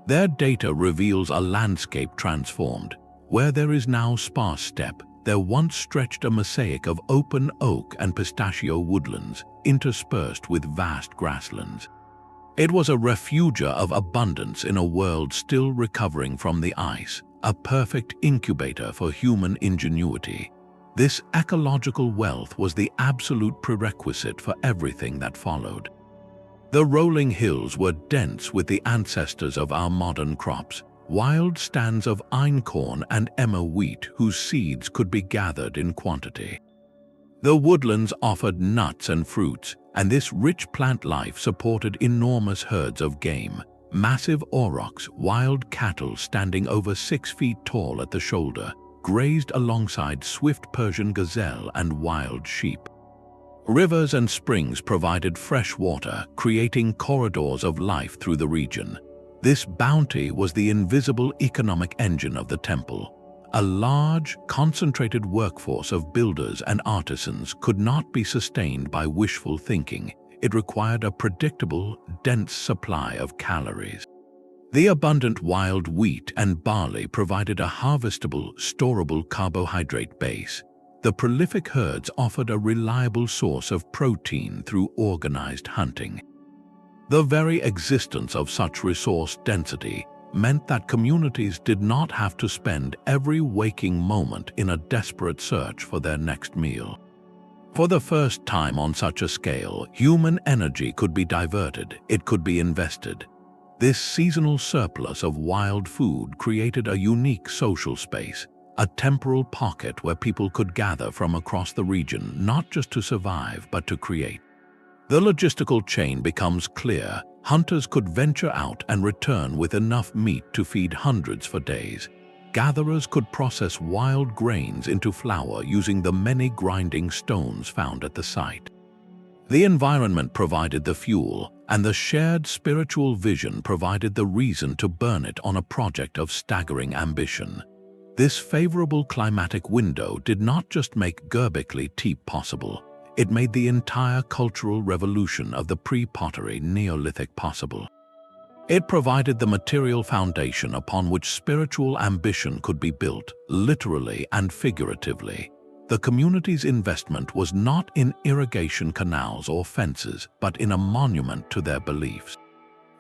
Their data reveals a landscape transformed. Where there is now sparse steppe, there once stretched a mosaic of open oak and pistachio woodlands, interspersed with vast grasslands. It was a refugia of abundance in a world still recovering from the ice, a perfect incubator for human ingenuity. This ecological wealth was the absolute prerequisite for everything that followed. The rolling hills were dense with the ancestors of our modern crops, wild stands of einkorn and emmer wheat whose seeds could be gathered in quantity. The woodlands offered nuts and fruits, and this rich plant life supported enormous herds of game, massive aurochs, wild cattle standing over 6 feet tall at the shoulder, grazed alongside swift Persian gazelle and wild sheep. Rivers and springs provided fresh water, creating corridors of life through the region. This bounty was the invisible economic engine of the temple. A large, concentrated workforce of builders and artisans could not be sustained by wishful thinking. It required a predictable, dense supply of calories. The abundant wild wheat and barley provided a harvestable, storable carbohydrate base. The prolific herds offered a reliable source of protein through organized hunting. The very existence of such resource density meant that communities did not have to spend every waking moment in a desperate search for their next meal. For the first time on such a scale, human energy could be diverted, it could be invested. This seasonal surplus of wild food created a unique social space, a temporal pocket where people could gather from across the region not just to survive but to create. The logistical chain becomes clear. Hunters could venture out and return with enough meat to feed hundreds for days. Gatherers could process wild grains into flour using the many grinding stones found at the site. The environment provided the fuel, and the shared spiritual vision provided the reason to burn it on a project of staggering ambition. This favorable climatic window did not just make Göbekli Tepe possible. It made the entire cultural revolution of the pre-pottery Neolithic possible. It provided the material foundation upon which spiritual ambition could be built, literally and figuratively. The community's investment was not in irrigation canals or fences, but in a monument to their beliefs.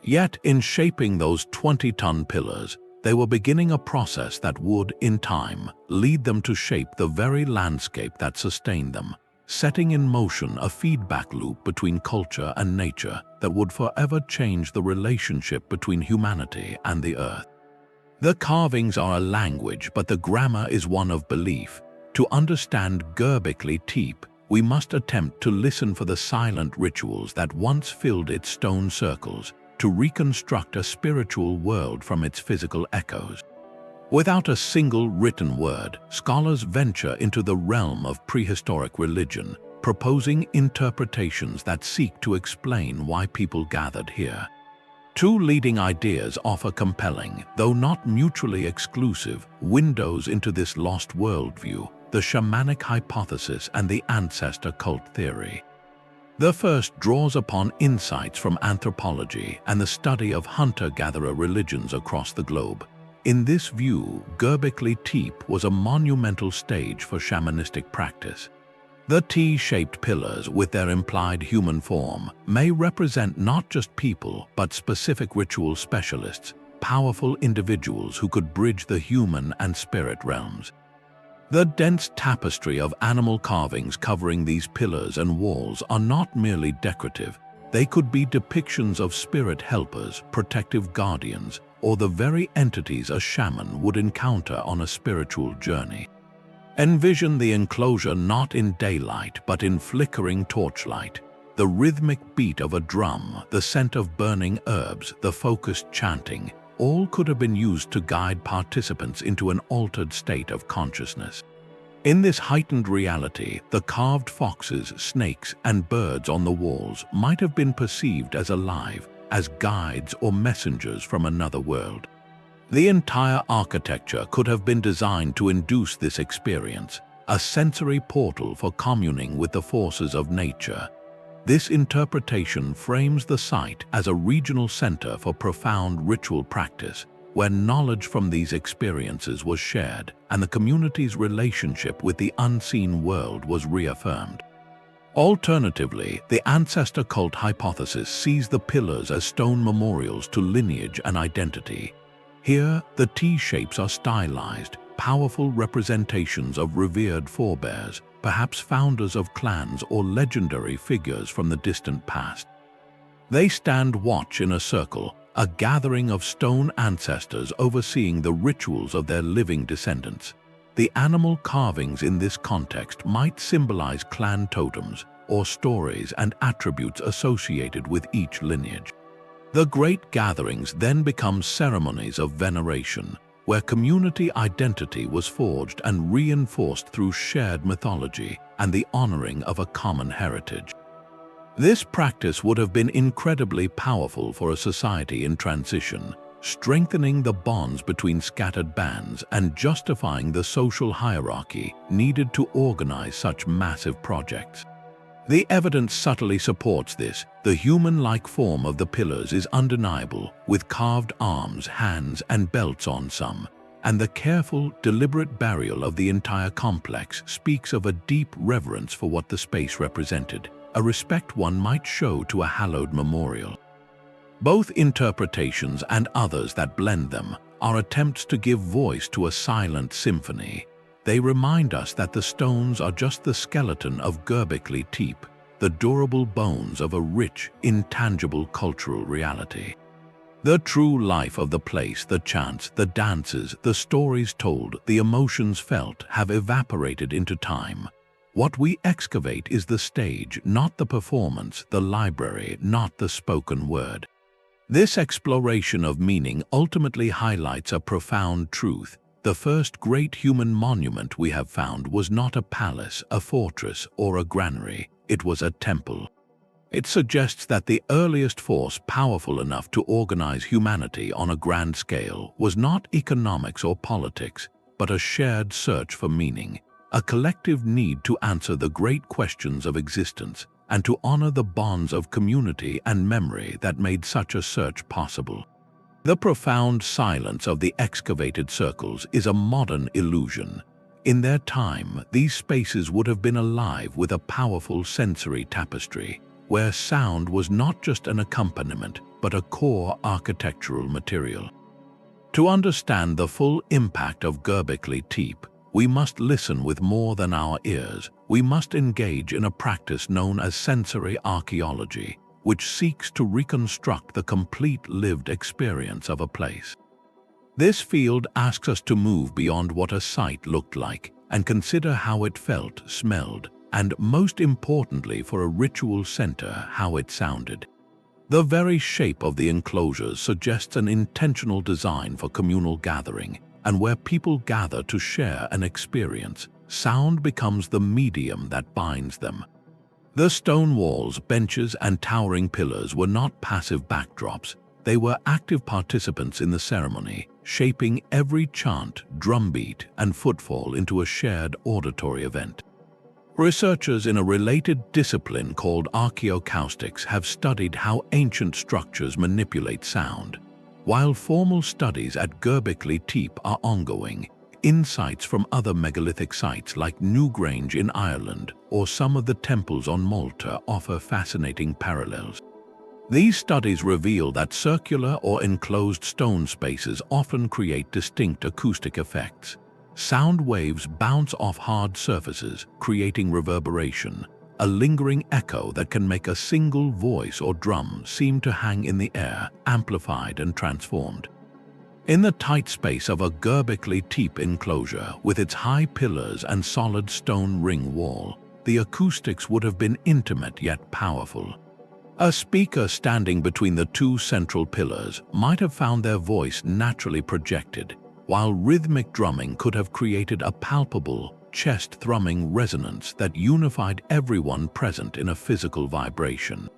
Yet, in shaping those 20-ton pillars, they were beginning a process that would, in time, lead them to shape the very landscape that sustained them. setting in motion a feedback loop between culture and nature that would forever change the relationship between humanity and the earth. The carvings are a language, but the grammar is one of belief. To understand Göbekli Tepe, we must attempt to listen for the silent rituals that once filled its stone circles, to reconstruct a spiritual world from its physical echoes. Without a single written word, scholars venture into the realm of prehistoric religion, proposing interpretations that seek to explain why people gathered here. Two leading ideas offer compelling, though not mutually exclusive, windows into this lost worldview: the Shamanic hypothesis and the Ancestor cult theory. The first draws upon insights from anthropology and the study of hunter-gatherer religions across the globe. In this view, Göbekli Tepe was a monumental stage for shamanistic practice. The T-shaped pillars, with their implied human form, may represent not just people but specific ritual specialists, powerful individuals who could bridge the human and spirit realms. The dense tapestry of animal carvings covering these pillars and walls are not merely decorative. They could be depictions of spirit helpers, protective guardians, or the very entities a shaman would encounter on a spiritual journey. Envision the enclosure not in daylight but in flickering torchlight. The rhythmic beat of a drum, the scent of burning herbs, the focused chanting, all could have been used to guide participants into an altered state of consciousness. In this heightened reality, the carved foxes, snakes, and birds on the walls might have been perceived as alive, as guides or messengers from another world. The entire architecture could have been designed to induce this experience, a sensory portal for communing with the forces of nature. This interpretation frames the site as a regional center for profound ritual practice, where knowledge from these experiences was shared and the community's relationship with the unseen world was reaffirmed. Alternatively, the Ancestor cult hypothesis sees the pillars as stone memorials to lineage and identity. Here, the T-shapes are stylized, powerful representations of revered forebears, perhaps founders of clans or legendary figures from the distant past. They stand watch in a circle, a gathering of stone ancestors overseeing the rituals of their living descendants. The animal carvings in this context might symbolize clan totems or stories and attributes associated with each lineage. The great gatherings then become ceremonies of veneration, where community identity was forged and reinforced through shared mythology and the honoring of a common heritage. This practice would have been incredibly powerful for a society in transition, strengthening the bonds between scattered bands and justifying the social hierarchy needed to organize such massive projects. The evidence subtly supports this. The human-like form of the pillars is undeniable, with carved arms, hands, and belts on some, and the careful, deliberate burial of the entire complex speaks of a deep reverence for what the space represented, a respect one might show to a hallowed memorial. Both interpretations and others that blend them are attempts to give voice to a silent symphony. They remind us that the stones are just the skeleton of Göbekli Tepe, the durable bones of a rich, intangible cultural reality. The true life of the place, the chants, the dances, the stories told, the emotions felt, have evaporated into time. What we excavate is the stage, not the performance, the library, not the spoken word. This exploration of meaning ultimately highlights a profound truth. The first great human monument we have found was not a palace, a fortress, or a granary. It was a temple. It suggests that the earliest force powerful enough to organize humanity on a grand scale was not economics or politics, but a shared search for meaning, a collective need to answer the great questions of existence and to honor the bonds of community and memory that made such a search possible. The profound silence of the excavated circles is a modern illusion. In their time, these spaces would have been alive with a powerful sensory tapestry, where sound was not just an accompaniment, but a core architectural material. To understand the full impact of Göbekli Tepe, we must listen with more than our ears. We must engage in a practice known as sensory archaeology, which seeks to reconstruct the complete lived experience of a place. This field asks us to move beyond what a site looked like and consider how it felt, smelled, and most importantly for a ritual center, how it sounded. The very shape of the enclosures suggests an intentional design for communal gathering, and where people gather to share an experience, sound becomes the medium that binds them. The stone walls, benches, and towering pillars were not passive backdrops. They were active participants in the ceremony, shaping every chant, drumbeat, and footfall into a shared auditory event. Researchers in a related discipline called archaeoacoustics have studied how ancient structures manipulate sound. While formal studies at Göbekli Tepe are ongoing, insights from other megalithic sites like Newgrange in Ireland or some of the temples on Malta offer fascinating parallels. These studies reveal that circular or enclosed stone spaces often create distinct acoustic effects. Sound waves bounce off hard surfaces, creating reverberation, a lingering echo that can make a single voice or drum seem to hang in the air, amplified and transformed. In the tight space of a Göbekli Tepe enclosure, with its high pillars and solid stone ring wall, the acoustics would have been intimate yet powerful. A speaker standing between the two central pillars might have found their voice naturally projected, while rhythmic drumming could have created a palpable, chest-thrumming resonance that unified everyone present in a physical vibration.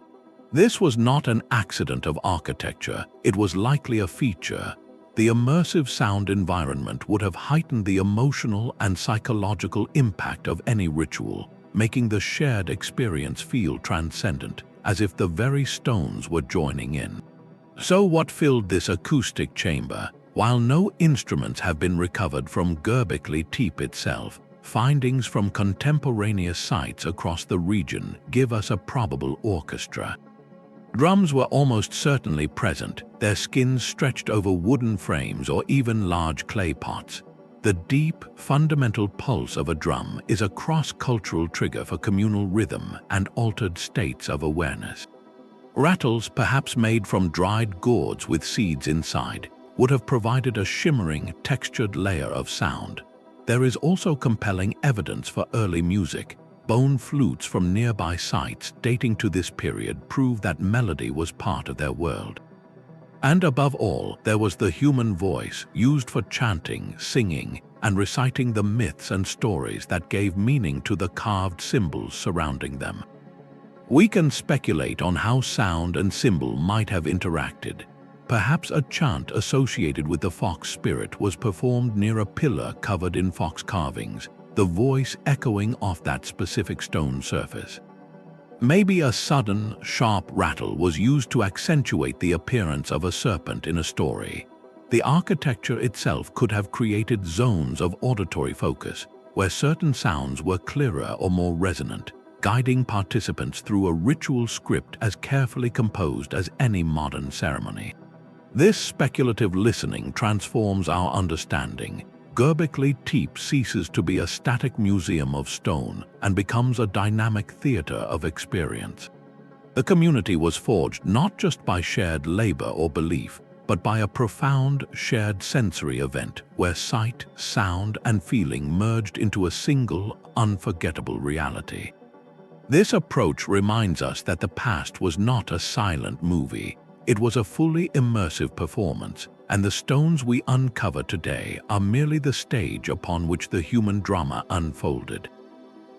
This was not an accident of architecture, it was likely a feature. The immersive sound environment would have heightened the emotional and psychological impact of any ritual, making the shared experience feel transcendent, as if the very stones were joining in. So what filled this acoustic chamber? While no instruments have been recovered from Göbekli Tepe itself, findings from contemporaneous sites across the region give us a probable orchestra. Drums were almost certainly present, their skins stretched over wooden frames or even large clay pots. The deep, fundamental pulse of a drum is a cross-cultural trigger for communal rhythm and altered states of awareness. Rattles, perhaps made from dried gourds with seeds inside, would have provided a shimmering, textured layer of sound. There is also compelling evidence for early music. Bone flutes from nearby sites dating to this period prove that melody was part of their world. And above all, there was the human voice, used for chanting, singing, and reciting the myths and stories that gave meaning to the carved symbols surrounding them. We can speculate on how sound and symbol might have interacted. Perhaps a chant associated with the fox spirit was performed near a pillar covered in fox carvings, the voice echoing off that specific stone surface. Maybe a sudden, sharp rattle was used to accentuate the appearance of a serpent in a story. The architecture itself could have created zones of auditory focus, where certain sounds were clearer or more resonant, guiding participants through a ritual script as carefully composed as any modern ceremony. This speculative listening transforms our understanding. Göbekli Tepe ceases to be a static museum of stone and becomes a dynamic theater of experience. The community was forged not just by shared labor or belief, but by a profound shared sensory event where sight, sound, and feeling merged into a single, unforgettable reality. This approach reminds us that the past was not a silent movie. It was a fully immersive performance, and the stones we uncover today are merely the stage upon which the human drama unfolded.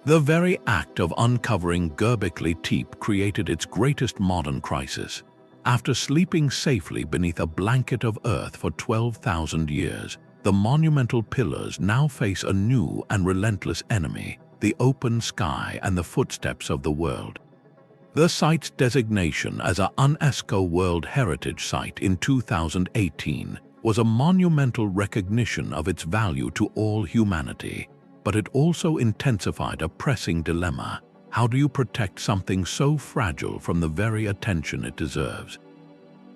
The very act of uncovering Göbekli Tepe created its greatest modern crisis. After sleeping safely beneath a blanket of earth for 12,000 years, the monumental pillars now face a new and relentless enemy, the open sky and the footsteps of the world. The site's designation as a UNESCO World Heritage Site in 2018 was a monumental recognition of its value to all humanity, but it also intensified a pressing dilemma. How do you protect something so fragile from the very attention it deserves?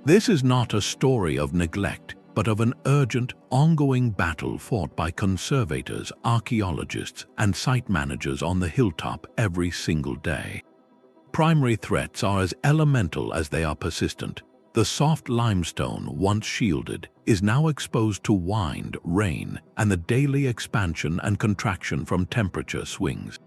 This is not a story of neglect, but of an urgent, ongoing battle fought by conservators, archaeologists, and site managers on the hilltop every single day. Primary threats are as elemental as they are persistent. The soft limestone, once shielded, is now exposed to wind, rain, and the daily expansion and contraction from temperature swings.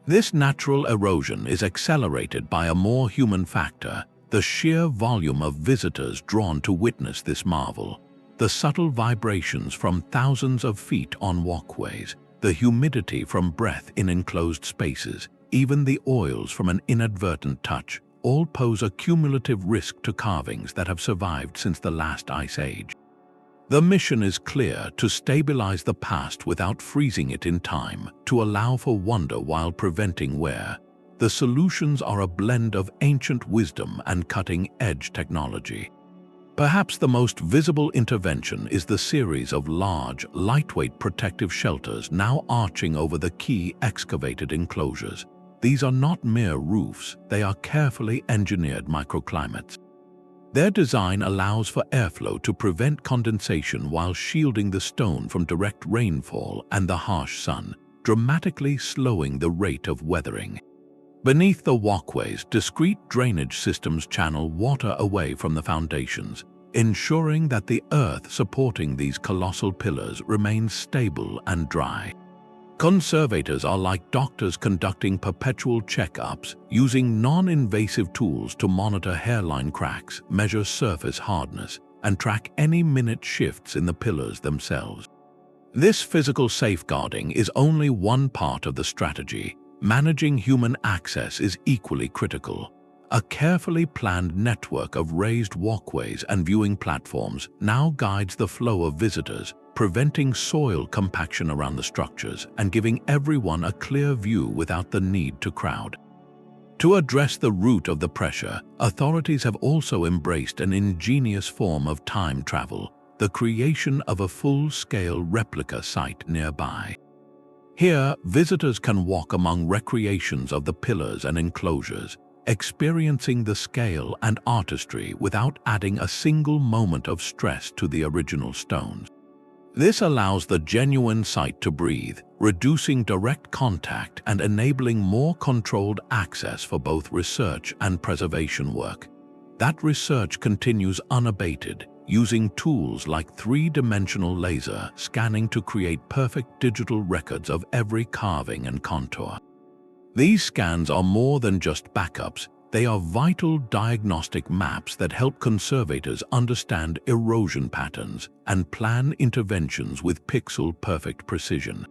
This natural erosion is accelerated by a more human factor: the sheer volume of visitors drawn to witness this marvel. The subtle vibrations from thousands of feet on walkways, the humidity from breath in enclosed spaces, even the oils from an inadvertent touch, all pose a cumulative risk to carvings that have survived since the last ice age. The mission is clear: to stabilize the past without freezing it in time, to allow for wonder while preventing wear. The solutions are a blend of ancient wisdom and cutting-edge technology. Perhaps the most visible intervention is the series of large, lightweight protective shelters now arching over the key excavated enclosures. These are not mere roofs, they are carefully engineered microclimates. Their design allows for airflow to prevent condensation while shielding the stone from direct rainfall and the harsh sun, dramatically slowing the rate of weathering. Beneath the walkways, discrete drainage systems channel water away from the foundations, ensuring that the earth supporting these colossal pillars remains stable and dry. Conservators are like doctors conducting perpetual checkups, using non-invasive tools to monitor hairline cracks, measure surface hardness, and track any minute shifts in the pillars themselves. This physical safeguarding is only one part of the strategy. Managing human access is equally critical. A carefully planned network of raised walkways and viewing platforms now guides the flow of visitors, preventing soil compaction around the structures and giving everyone a clear view without the need to crowd. To address the root of the pressure, authorities have also embraced an ingenious form of time travel: the creation of a full-scale replica site nearby. Here, visitors can walk among recreations of the pillars and enclosures, experiencing the scale and artistry without adding a single moment of stress to the original stones. This allows the genuine site to breathe, reducing direct contact and enabling more controlled access for both research and preservation work. That research continues unabated, using tools like three-dimensional laser scanning to create perfect digital records of every carving and contour. These scans are more than just backups. They are vital diagnostic maps that help conservators understand erosion patterns and plan interventions with pixel-perfect precision.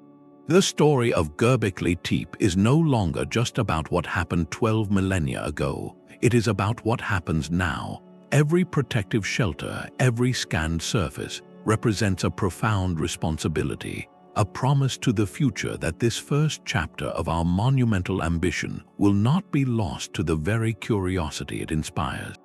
The story of Göbekli Tepe is no longer just about what happened 12 millennia ago. It is about what happens now. Every protective shelter, every scanned surface, represents a profound responsibility, a promise to the future that this first chapter of our monumental ambition will not be lost to the very curiosity it inspires.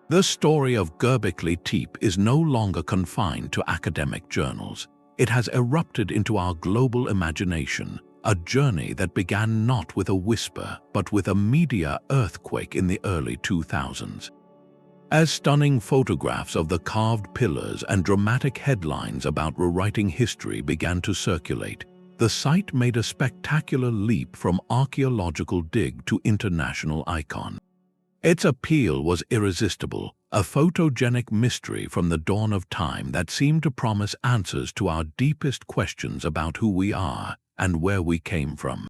The story of Göbekli Tepe is no longer confined to academic journals. It has erupted into our global imagination, a journey that began not with a whisper, but with a media earthquake in the early 2000s. As stunning photographs of the carved pillars and dramatic headlines about rewriting history began to circulate, the site made a spectacular leap from archaeological dig to international icon. Its appeal was irresistible, a photogenic mystery from the dawn of time that seemed to promise answers to our deepest questions about who we are and where we came from.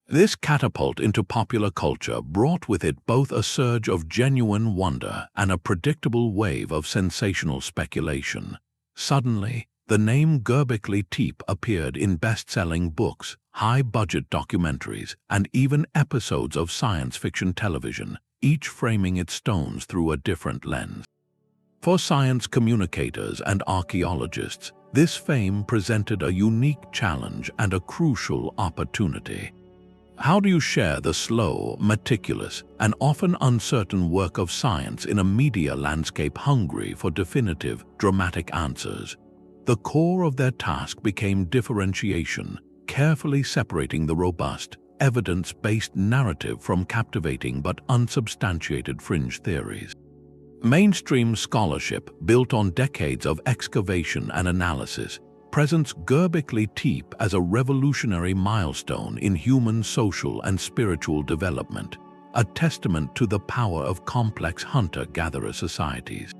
This catapult into popular culture brought with it both a surge of genuine wonder and a predictable wave of sensational speculation. Suddenly, the name Göbekli Tepe appeared in best-selling books, high-budget documentaries, and even episodes of science fiction television, each framing its stones through a different lens. For science communicators and archaeologists, this fame presented a unique challenge and a crucial opportunity. How do you share the slow, meticulous, and often uncertain work of science in a media landscape hungry for definitive, dramatic answers? The core of their task became differentiation, carefully separating the robust, evidence-based narrative from captivating but unsubstantiated fringe theories. Mainstream scholarship, built on decades of excavation and analysis, presents Göbekli Tepe as a revolutionary milestone in human social and spiritual development, a testament to the power of complex hunter-gatherer societies.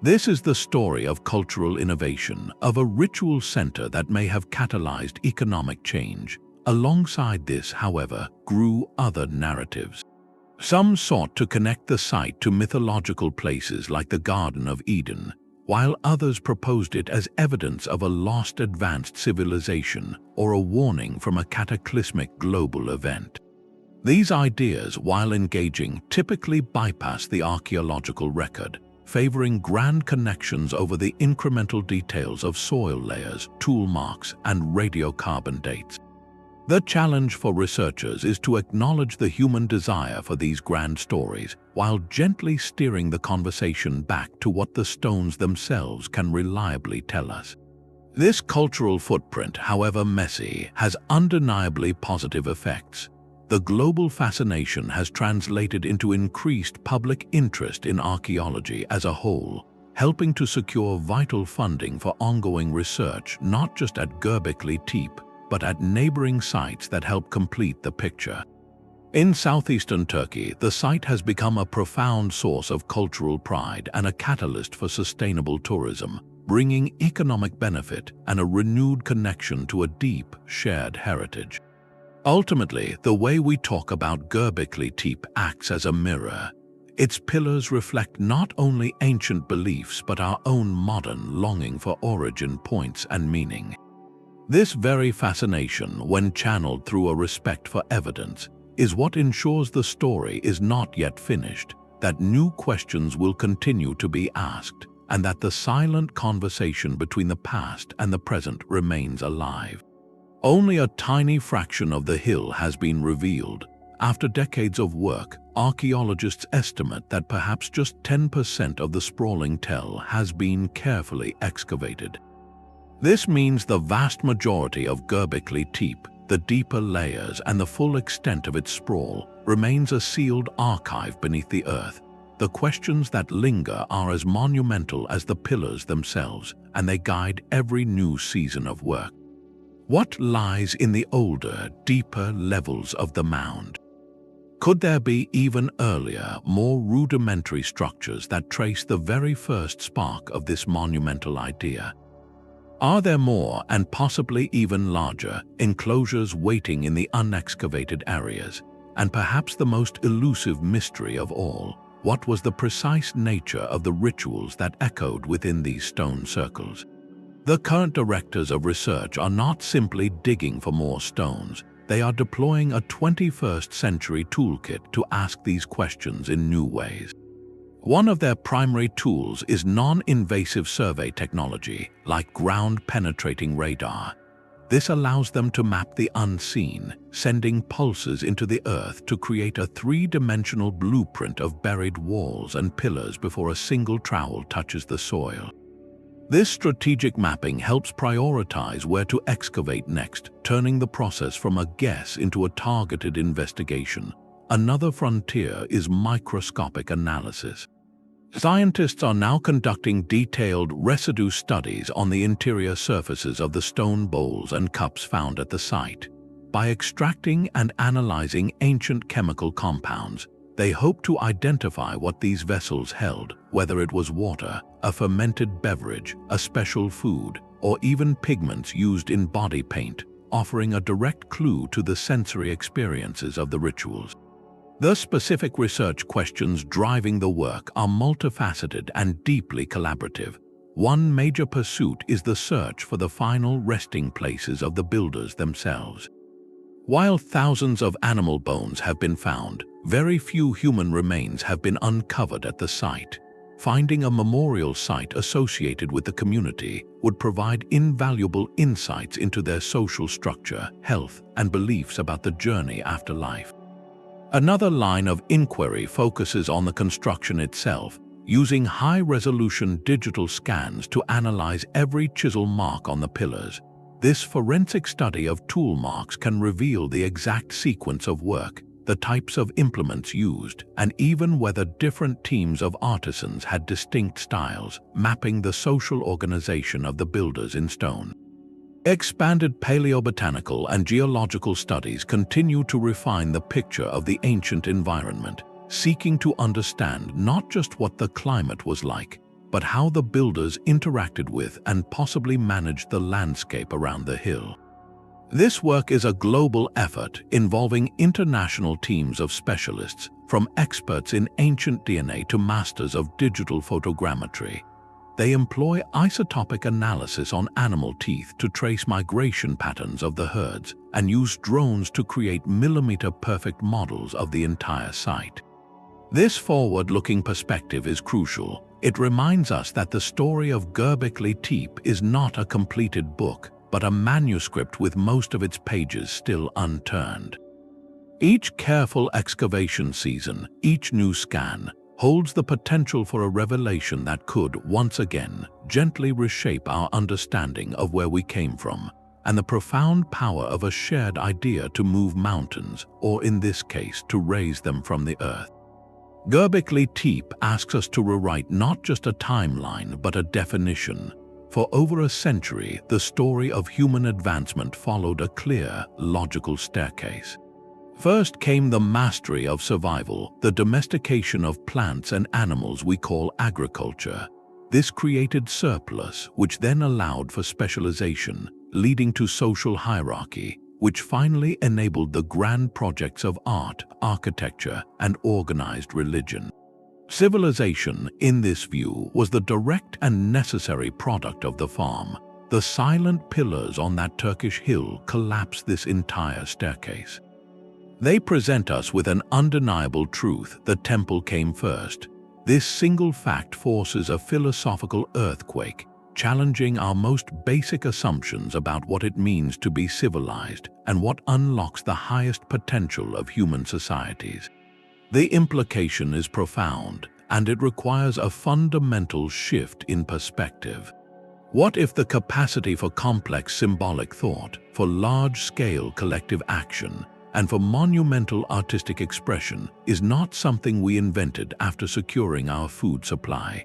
This is the story of cultural innovation, of a ritual center that may have catalyzed economic change. Alongside this, however, grew other narratives. Some sought to connect the site to mythological places like the Garden of Eden, while others proposed it as evidence of a lost advanced civilization or a warning from a cataclysmic global event. These ideas, while engaging, typically bypass the archaeological record, favoring grand connections over the incremental details of soil layers, tool marks, and radiocarbon dates. The challenge for researchers is to acknowledge the human desire for these grand stories, while gently steering the conversation back to what the stones themselves can reliably tell us. This cultural footprint, however messy, has undeniably positive effects. The global fascination has translated into increased public interest in archaeology as a whole, helping to secure vital funding for ongoing research not just at Göbekli Tepe, but at neighboring sites that help complete the picture. In southeastern Turkey, the site has become a profound source of cultural pride and a catalyst for sustainable tourism, bringing economic benefit and a renewed connection to a deep, shared heritage. Ultimately, the way we talk about Göbekli Tepe acts as a mirror. Its pillars reflect not only ancient beliefs but our own modern longing for origin points and meaning. This very fascination, when channeled through a respect for evidence, is what ensures the story is not yet finished, that new questions will continue to be asked, and that the silent conversation between the past and the present remains alive. Only a tiny fraction of the hill has been revealed. After decades of work, archaeologists estimate that perhaps just 10% of the sprawling tell has been carefully excavated. This means the vast majority of Göbekli Tepe, the deeper layers and the full extent of its sprawl, remains a sealed archive beneath the earth. The questions that linger are as monumental as the pillars themselves, and they guide every new season of work. What lies in the older, deeper levels of the mound? Could there be even earlier, more rudimentary structures that trace the very first spark of this monumental idea? Are there more, and possibly even larger, enclosures waiting in the unexcavated areas? And perhaps the most elusive mystery of all, what was the precise nature of the rituals that echoed within these stone circles? The current directors of research are not simply digging for more stones, they are deploying a 21st century toolkit to ask these questions in new ways. One of their primary tools is non-invasive survey technology, like ground-penetrating radar. This allows them to map the unseen, sending pulses into the earth to create a three-dimensional blueprint of buried walls and pillars before a single trowel touches the soil. This strategic mapping helps prioritize where to excavate next, turning the process from a guess into a targeted investigation. Another frontier is microscopic analysis. Scientists are now conducting detailed residue studies on the interior surfaces of the stone bowls and cups found at the site. By extracting and analyzing ancient chemical compounds, they hope to identify what these vessels held, whether it was water, a fermented beverage, a special food, or even pigments used in body paint, offering a direct clue to the sensory experiences of the rituals. The specific research questions driving the work are multifaceted and deeply collaborative. One major pursuit is the search for the final resting places of the builders themselves. While thousands of animal bones have been found, very few human remains have been uncovered at the site. Finding a memorial site associated with the community would provide invaluable insights into their social structure, health, and beliefs about the journey after life. Another line of inquiry focuses on the construction itself, using high-resolution digital scans to analyze every chisel mark on the pillars. This forensic study of tool marks can reveal the exact sequence of work, the types of implements used, and even whether different teams of artisans had distinct styles, mapping the social organization of the builders in stone. Expanded paleobotanical and geological studies continue to refine the picture of the ancient environment, seeking to understand not just what the climate was like, but how the builders interacted with and possibly managed the landscape around the hill. This work is a global effort involving international teams of specialists, from experts in ancient DNA to masters of digital photogrammetry. They employ isotopic analysis on animal teeth to trace migration patterns of the herds and use drones to create millimeter-perfect models of the entire site. This forward-looking perspective is crucial. It reminds us that the story of Göbekli Tepe is not a completed book, but a manuscript with most of its pages still unturned. Each careful excavation season, each new scan, holds the potential for a revelation that could, once again, gently reshape our understanding of where we came from, and the profound power of a shared idea to move mountains, or in this case, to raise them from the earth. Göbekli Tepe asks us to rewrite not just a timeline, but a definition. For over a century, the story of human advancement followed a clear, logical staircase. First came the mastery of survival, the domestication of plants and animals we call agriculture. This created surplus, which then allowed for specialization, leading to social hierarchy, which finally enabled the grand projects of art, architecture, and organized religion. Civilization, in this view, was the direct and necessary product of the farm. The silent pillars on that Turkish hill collapse this entire staircase. They present us with an undeniable truth: the temple came first. This single fact forces a philosophical earthquake, challenging our most basic assumptions about what it means to be civilized and what unlocks the highest potential of human societies. The implication is profound, and it requires a fundamental shift in perspective. What if the capacity for complex symbolic thought, for large-scale collective action, and for monumental artistic expression is not something we invented after securing our food supply?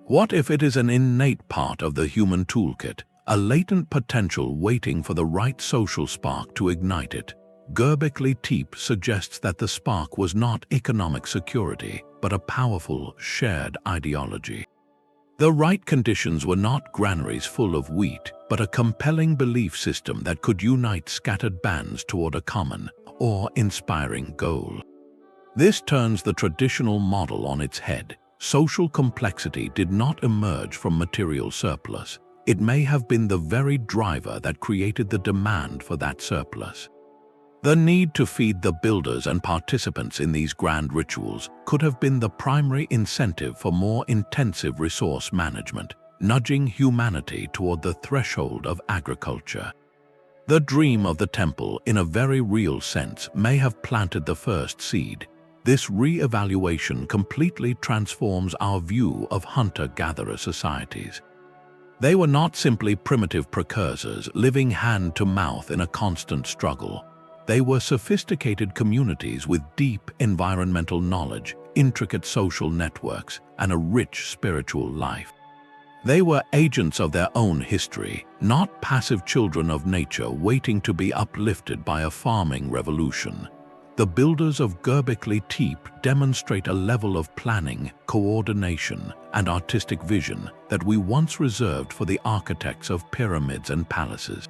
What if it is an innate part of the human toolkit, a latent potential waiting for the right social spark to ignite it? Göbekli Tepe suggests that the spark was not economic security, but a powerful, shared ideology. The right conditions were not granaries full of wheat, but a compelling belief system that could unite scattered bands toward a common, awe-inspiring goal. This turns the traditional model on its head. Social complexity did not emerge from material surplus. It may have been the very driver that created the demand for that surplus. The need to feed the builders and participants in these grand rituals could have been the primary incentive for more intensive resource management, nudging humanity toward the threshold of agriculture. The dream of the temple, in a very real sense, may have planted the first seed. This re-evaluation completely transforms our view of hunter-gatherer societies. They were not simply primitive precursors living hand-to-mouth in a constant struggle. They were sophisticated communities with deep environmental knowledge, intricate social networks, and a rich spiritual life. They were agents of their own history, not passive children of nature waiting to be uplifted by a farming revolution. The builders of Göbekli Tepe demonstrate a level of planning, coordination, and artistic vision that we once reserved for the architects of pyramids and palaces.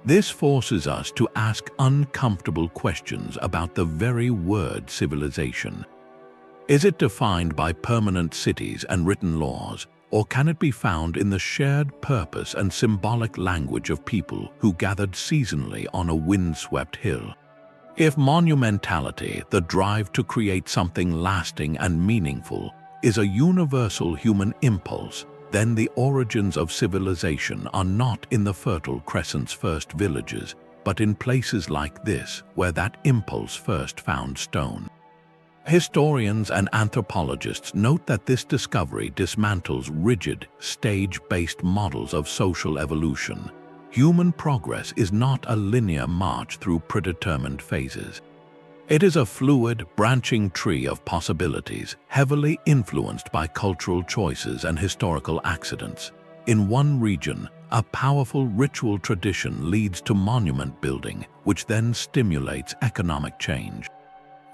This forces us to ask uncomfortable questions about the very word civilization. Is it defined by permanent cities and written laws, or can it be found in the shared purpose and symbolic language of people who gathered seasonally on a windswept hill? If monumentality, the drive to create something lasting and meaningful, is a universal human impulse, then the origins of civilization are not in the Fertile Crescent's first villages, but in places like this, where that impulse first found stone. Historians and anthropologists note that this discovery dismantles rigid, stage-based models of social evolution. Human progress is not a linear march through predetermined phases. It is a fluid, branching tree of possibilities, heavily influenced by cultural choices and historical accidents. In one region, a powerful ritual tradition leads to monument building, which then stimulates economic change.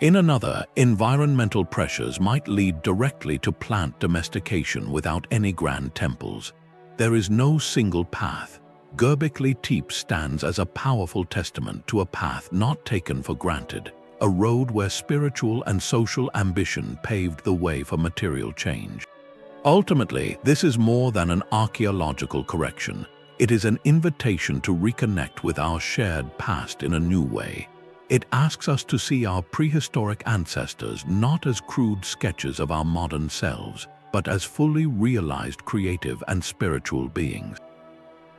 In another, environmental pressures might lead directly to plant domestication without any grand temples. There is no single path. Göbekli Tepe stands as a powerful testament to a path not taken for granted, a road where spiritual and social ambition paved the way for material change. Ultimately, this is more than an archaeological correction. It is an invitation to reconnect with our shared past in a new way. It asks us to see our prehistoric ancestors not as crude sketches of our modern selves, but as fully realized creative and spiritual beings.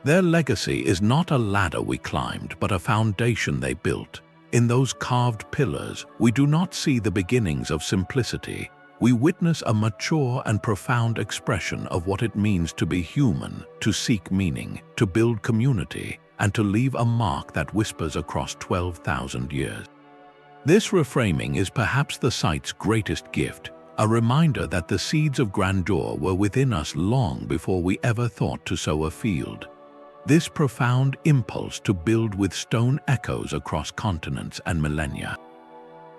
Their legacy is not a ladder we climbed, but a foundation they built. In those carved pillars, we do not see the beginnings of simplicity. We witness a mature and profound expression of what it means to be human, to seek meaning, to build community, and to leave a mark that whispers across 12,000 years. This reframing is perhaps the site's greatest gift, a reminder that the seeds of grandeur were within us long before we ever thought to sow a field. This profound impulse to build with stone echoes across continents and millennia.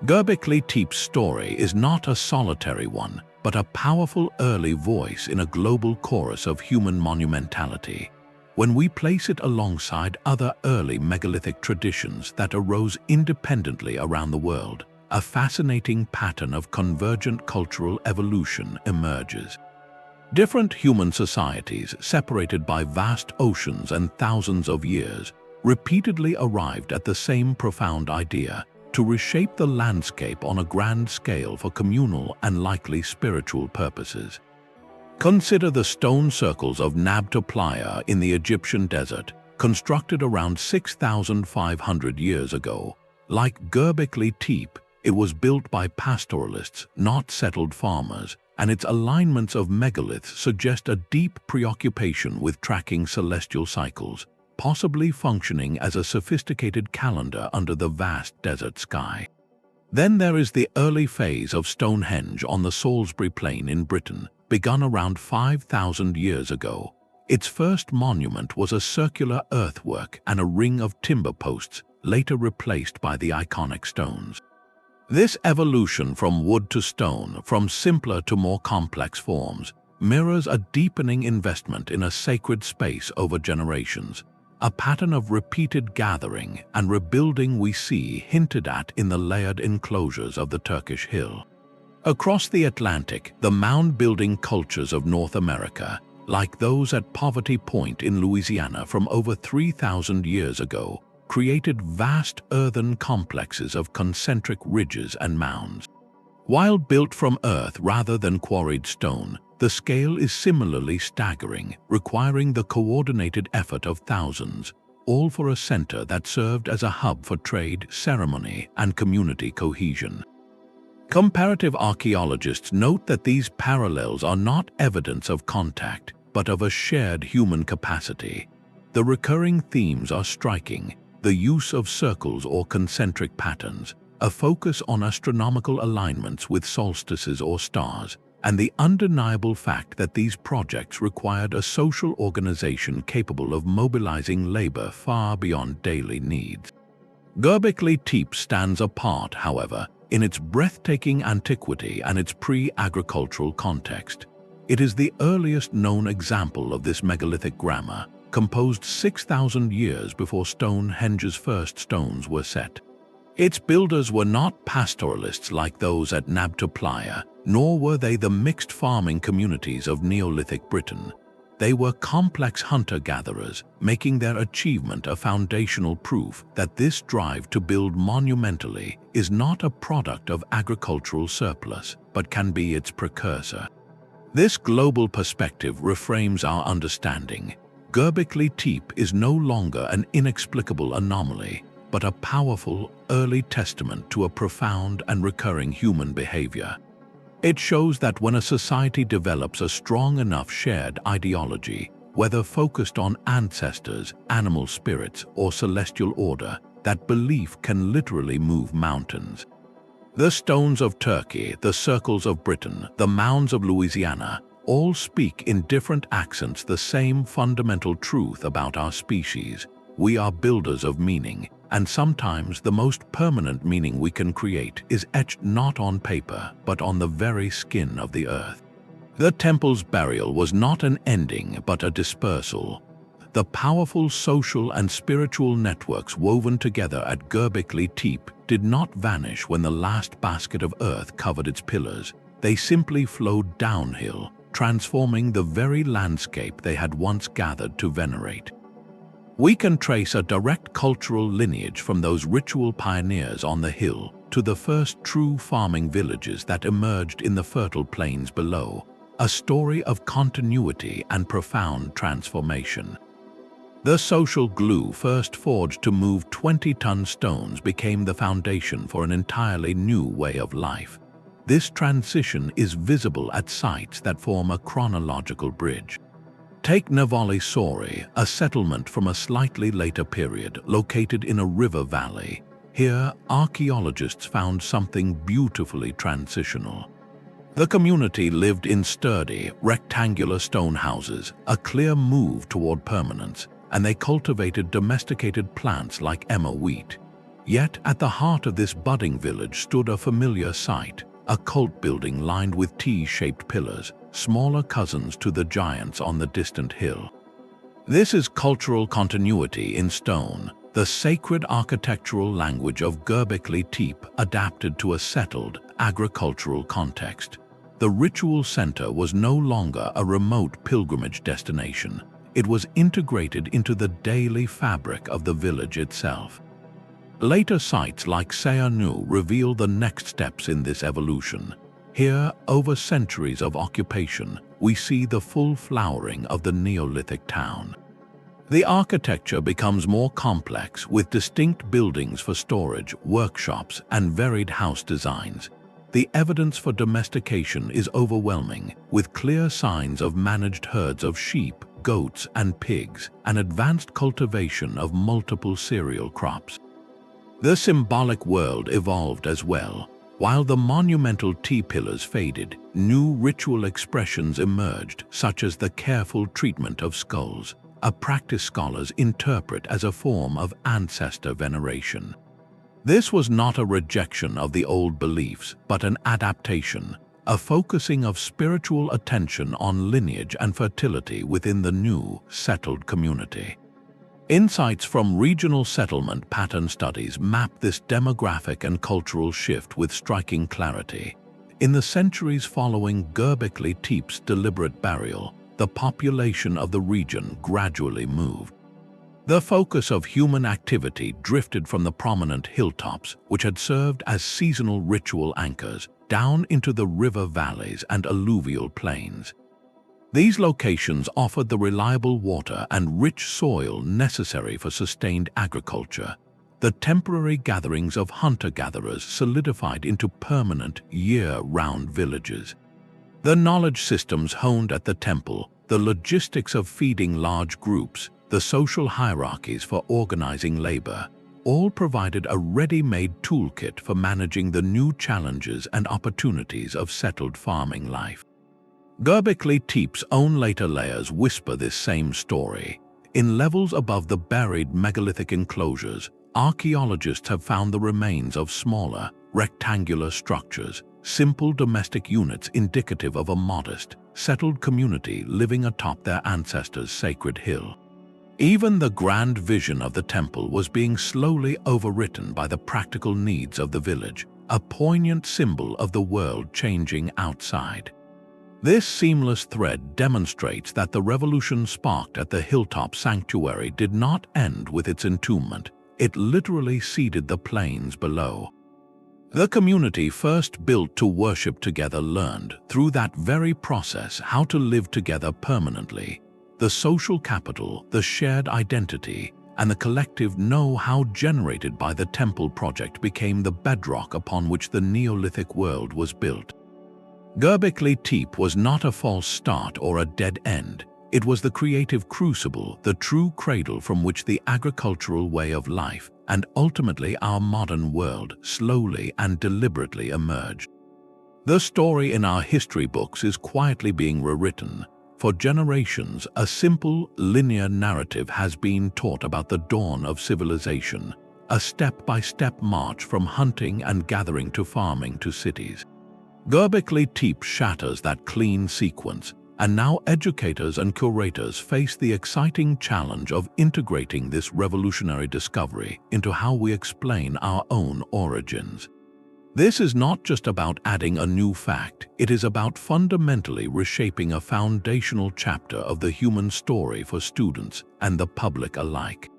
Göbekli Tepe's story is not a solitary one, but a powerful early voice in a global chorus of human monumentality. When we place it alongside other early megalithic traditions that arose independently around the world, a fascinating pattern of convergent cultural evolution emerges. Different human societies, separated by vast oceans and thousands of years, repeatedly arrived at the same profound idea: to reshape the landscape on a grand scale for communal and likely spiritual purposes. Consider the stone circles of Nabta Playa in the Egyptian desert, constructed around 6,500 years ago. Like Göbekli Tepe, it was built by pastoralists, not settled farmers, and its alignments of megaliths suggest a deep preoccupation with tracking celestial cycles, possibly functioning as a sophisticated calendar under the vast desert sky. Then there is the early phase of Stonehenge on the Salisbury Plain in Britain, begun around 5,000 years ago. Its first monument was a circular earthwork and a ring of timber posts, later replaced by the iconic stones. This evolution from wood to stone, from simpler to more complex forms, mirrors a deepening investment in a sacred space over generations, a pattern of repeated gathering and rebuilding we see hinted at in the layered enclosures of the Turkish hill. Across the Atlantic, the mound-building cultures of North America, like those at Poverty Point in Louisiana from over 3,000 years ago, created vast earthen complexes of concentric ridges and mounds. While built from earth rather than quarried stone, the scale is similarly staggering, requiring the coordinated effort of thousands, all for a center that served as a hub for trade, ceremony, and community cohesion. Comparative archaeologists note that these parallels are not evidence of contact, but of a shared human capacity. The recurring themes are striking: the use of circles or concentric patterns, a focus on astronomical alignments with solstices or stars, and the undeniable fact that these projects required a social organization capable of mobilizing labor far beyond daily needs. Göbekli Tepe stands apart, however, in its breathtaking antiquity and its pre-agricultural context. It is the earliest known example of this megalithic grammar, composed 6,000 years before Stonehenge's first stones were set. Its builders were not pastoralists like those at Nabta Playa, nor were they the mixed farming communities of Neolithic Britain. They were complex hunter-gatherers, making their achievement a foundational proof that this drive to build monumentally is not a product of agricultural surplus, but can be its precursor. This global perspective reframes our understanding. Göbekli Tepe is no longer an inexplicable anomaly, but a powerful, early testament to a profound and recurring human behavior. It shows that when a society develops a strong enough shared ideology, whether focused on ancestors, animal spirits, or celestial order, that belief can literally move mountains. The stones of Turkey, the circles of Britain, the mounds of Louisiana, all speak in different accents the same fundamental truth about our species. We are builders of meaning, and sometimes the most permanent meaning we can create is etched not on paper, but on the very skin of the earth. The temple's burial was not an ending, but a dispersal. The powerful social and spiritual networks woven together at Göbekli Tepe did not vanish when the last basket of earth covered its pillars. They simply flowed downhill, transforming the very landscape they had once gathered to venerate. We can trace a direct cultural lineage from those ritual pioneers on the hill to the first true farming villages that emerged in the fertile plains below, a story of continuity and profound transformation. The social glue first forged to move 20-ton stones became the foundation for an entirely new way of life. This transition is visible at sites that form a chronological bridge. Take Navali Sori, a settlement from a slightly later period located in a river valley. Here, archaeologists found something beautifully transitional. The community lived in sturdy, rectangular stone houses, a clear move toward permanence, and they cultivated domesticated plants like emmer wheat. Yet at the heart of this budding village stood a familiar sight, a cult building lined with T-shaped pillars, smaller cousins to the giants on the distant hill. This is cultural continuity in stone, the sacred architectural language of Göbekli Tepe adapted to a settled, agricultural context. The ritual center was no longer a remote pilgrimage destination. It was integrated into the daily fabric of the village itself. Later sites like Sayanu reveal the next steps in this evolution. Here, over centuries of occupation, we see the full flowering of the Neolithic town. The architecture becomes more complex, with distinct buildings for storage, workshops, and varied house designs. The evidence for domestication is overwhelming, with clear signs of managed herds of sheep, goats, and pigs, and advanced cultivation of multiple cereal crops. The symbolic world evolved as well. While the monumental T-pillars faded, new ritual expressions emerged, such as the careful treatment of skulls, a practice scholars interpret as a form of ancestor veneration. This was not a rejection of the old beliefs, but an adaptation, a focusing of spiritual attention on lineage and fertility within the new, settled community. Insights from regional settlement pattern studies map this demographic and cultural shift with striking clarity. In the centuries following Göbekli Tepe's deliberate burial, the population of the region gradually moved. The focus of human activity drifted from the prominent hilltops, which had served as seasonal ritual anchors, down into the river valleys and alluvial plains. These locations offered the reliable water and rich soil necessary for sustained agriculture. The temporary gatherings of hunter-gatherers solidified into permanent, year-round villages. The knowledge systems honed at the temple, the logistics of feeding large groups, the social hierarchies for organizing labor, all provided a ready-made toolkit for managing the new challenges and opportunities of settled farming life. Göbekli Tepe's own later layers whisper this same story. In levels above the buried megalithic enclosures, archaeologists have found the remains of smaller, rectangular structures, simple domestic units indicative of a modest, settled community living atop their ancestors' sacred hill. Even the grand vision of the temple was being slowly overwritten by the practical needs of the village, a poignant symbol of the world changing outside. This seamless thread demonstrates that the revolution sparked at the hilltop sanctuary did not end with its entombment. It literally seeded the plains below. The community first built to worship together learned, through that very process, how to live together permanently. The social capital, the shared identity, and the collective know-how generated by the temple project became the bedrock upon which the Neolithic world was built. Göbekli Tepe was not a false start or a dead end. It was the creative crucible, the true cradle from which the agricultural way of life, and ultimately our modern world slowly and deliberately emerged. The story in our history books is quietly being rewritten. For generations, a simple, linear narrative has been taught about the dawn of civilization, a step-by-step march from hunting and gathering to farming to cities. Göbekli Tepe shatters that clean sequence, and now educators and curators face the exciting challenge of integrating this revolutionary discovery into how we explain our own origins. This is not just about adding a new fact, it is about fundamentally reshaping a foundational chapter of the human story for students and the public alike.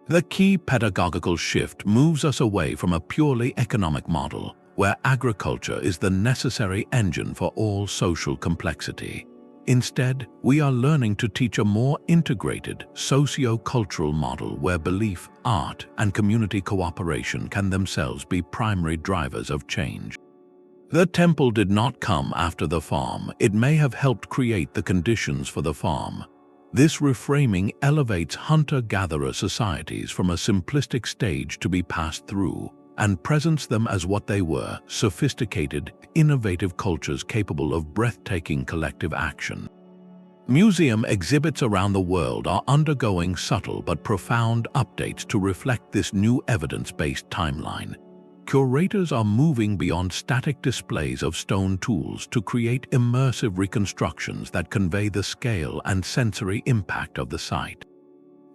The key pedagogical shift moves us away from a purely economic model, where agriculture is the necessary engine for all social complexity. Instead, we are learning to teach a more integrated, socio-cultural model where belief, art, and community cooperation can themselves be primary drivers of change. The temple did not come after the farm, it may have helped create the conditions for the farm. This reframing elevates hunter-gatherer societies from a simplistic stage to be passed through, and presents them as what they were: sophisticated, innovative cultures capable of breathtaking collective action. Museum exhibits around the world are undergoing subtle but profound updates to reflect this new evidence-based timeline. Curators are moving beyond static displays of stone tools to create immersive reconstructions that convey the scale and sensory impact of the site.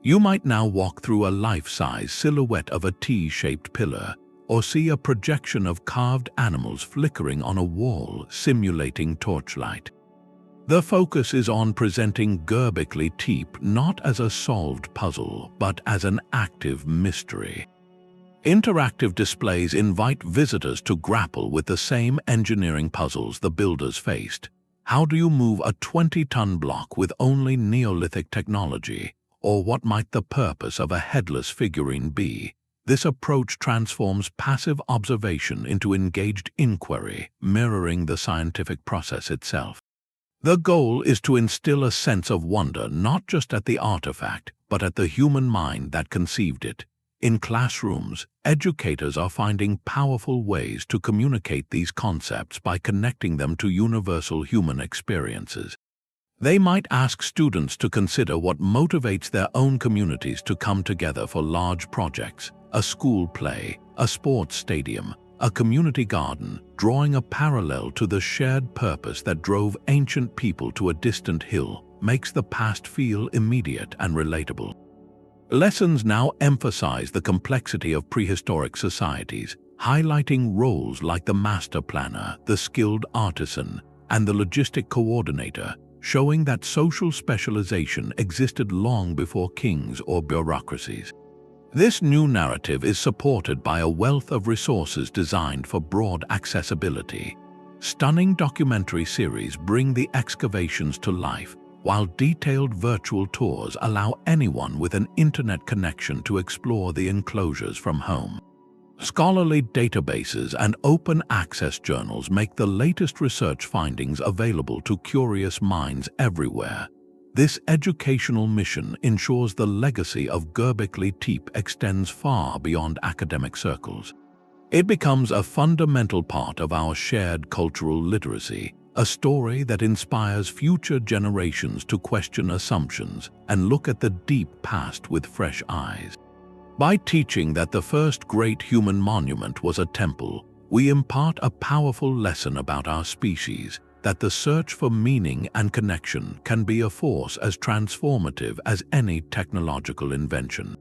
You might now walk through a life-size silhouette of a T-shaped pillar, or see a projection of carved animals flickering on a wall, simulating torchlight. The focus is on presenting Göbekli Tepe not as a solved puzzle, but as an active mystery. Interactive displays invite visitors to grapple with the same engineering puzzles the builders faced. How do you move a 20-ton block with only Neolithic technology? Or what might the purpose of a headless figurine be? This approach transforms passive observation into engaged inquiry, mirroring the scientific process itself. The goal is to instill a sense of wonder not just at the artifact, but at the human mind that conceived it. In classrooms, educators are finding powerful ways to communicate these concepts by connecting them to universal human experiences. They might ask students to consider what motivates their own communities to come together for large projects: a school play, a sports stadium, a community garden, drawing a parallel to the shared purpose that drove ancient people to a distant hill, makes the past feel immediate and relatable. Lessons now emphasize the complexity of prehistoric societies, highlighting roles like the master planner, the skilled artisan, and the logistic coordinator, showing that social specialization existed long before kings or bureaucracies. This new narrative is supported by a wealth of resources designed for broad accessibility. Stunning documentary series bring the excavations to life, while detailed virtual tours allow anyone with an internet connection to explore the enclosures from home. Scholarly databases and open access journals make the latest research findings available to curious minds everywhere. This educational mission ensures the legacy of Göbekli Tepe extends far beyond academic circles. It becomes a fundamental part of our shared cultural literacy, a story that inspires future generations to question assumptions and look at the deep past with fresh eyes. By teaching that the first great human monument was a temple, we impart a powerful lesson about our species, that the search for meaning and connection can be a force as transformative as any technological invention.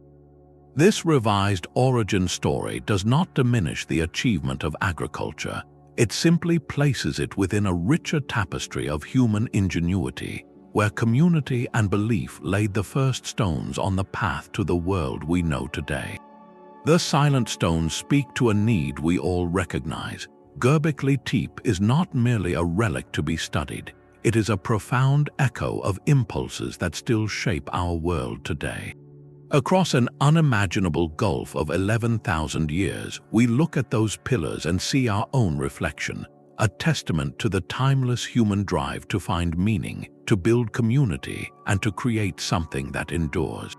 This revised origin story does not diminish the achievement of agriculture. It simply places it within a richer tapestry of human ingenuity, where community and belief laid the first stones on the path to the world we know today. The silent stones speak to a need we all recognize. Göbekli Tepe is not merely a relic to be studied, it is a profound echo of impulses that still shape our world today. Across an unimaginable gulf of 11,000 years, we look at those pillars and see our own reflection, a testament to the timeless human drive to find meaning, to build community, and to create something that endures.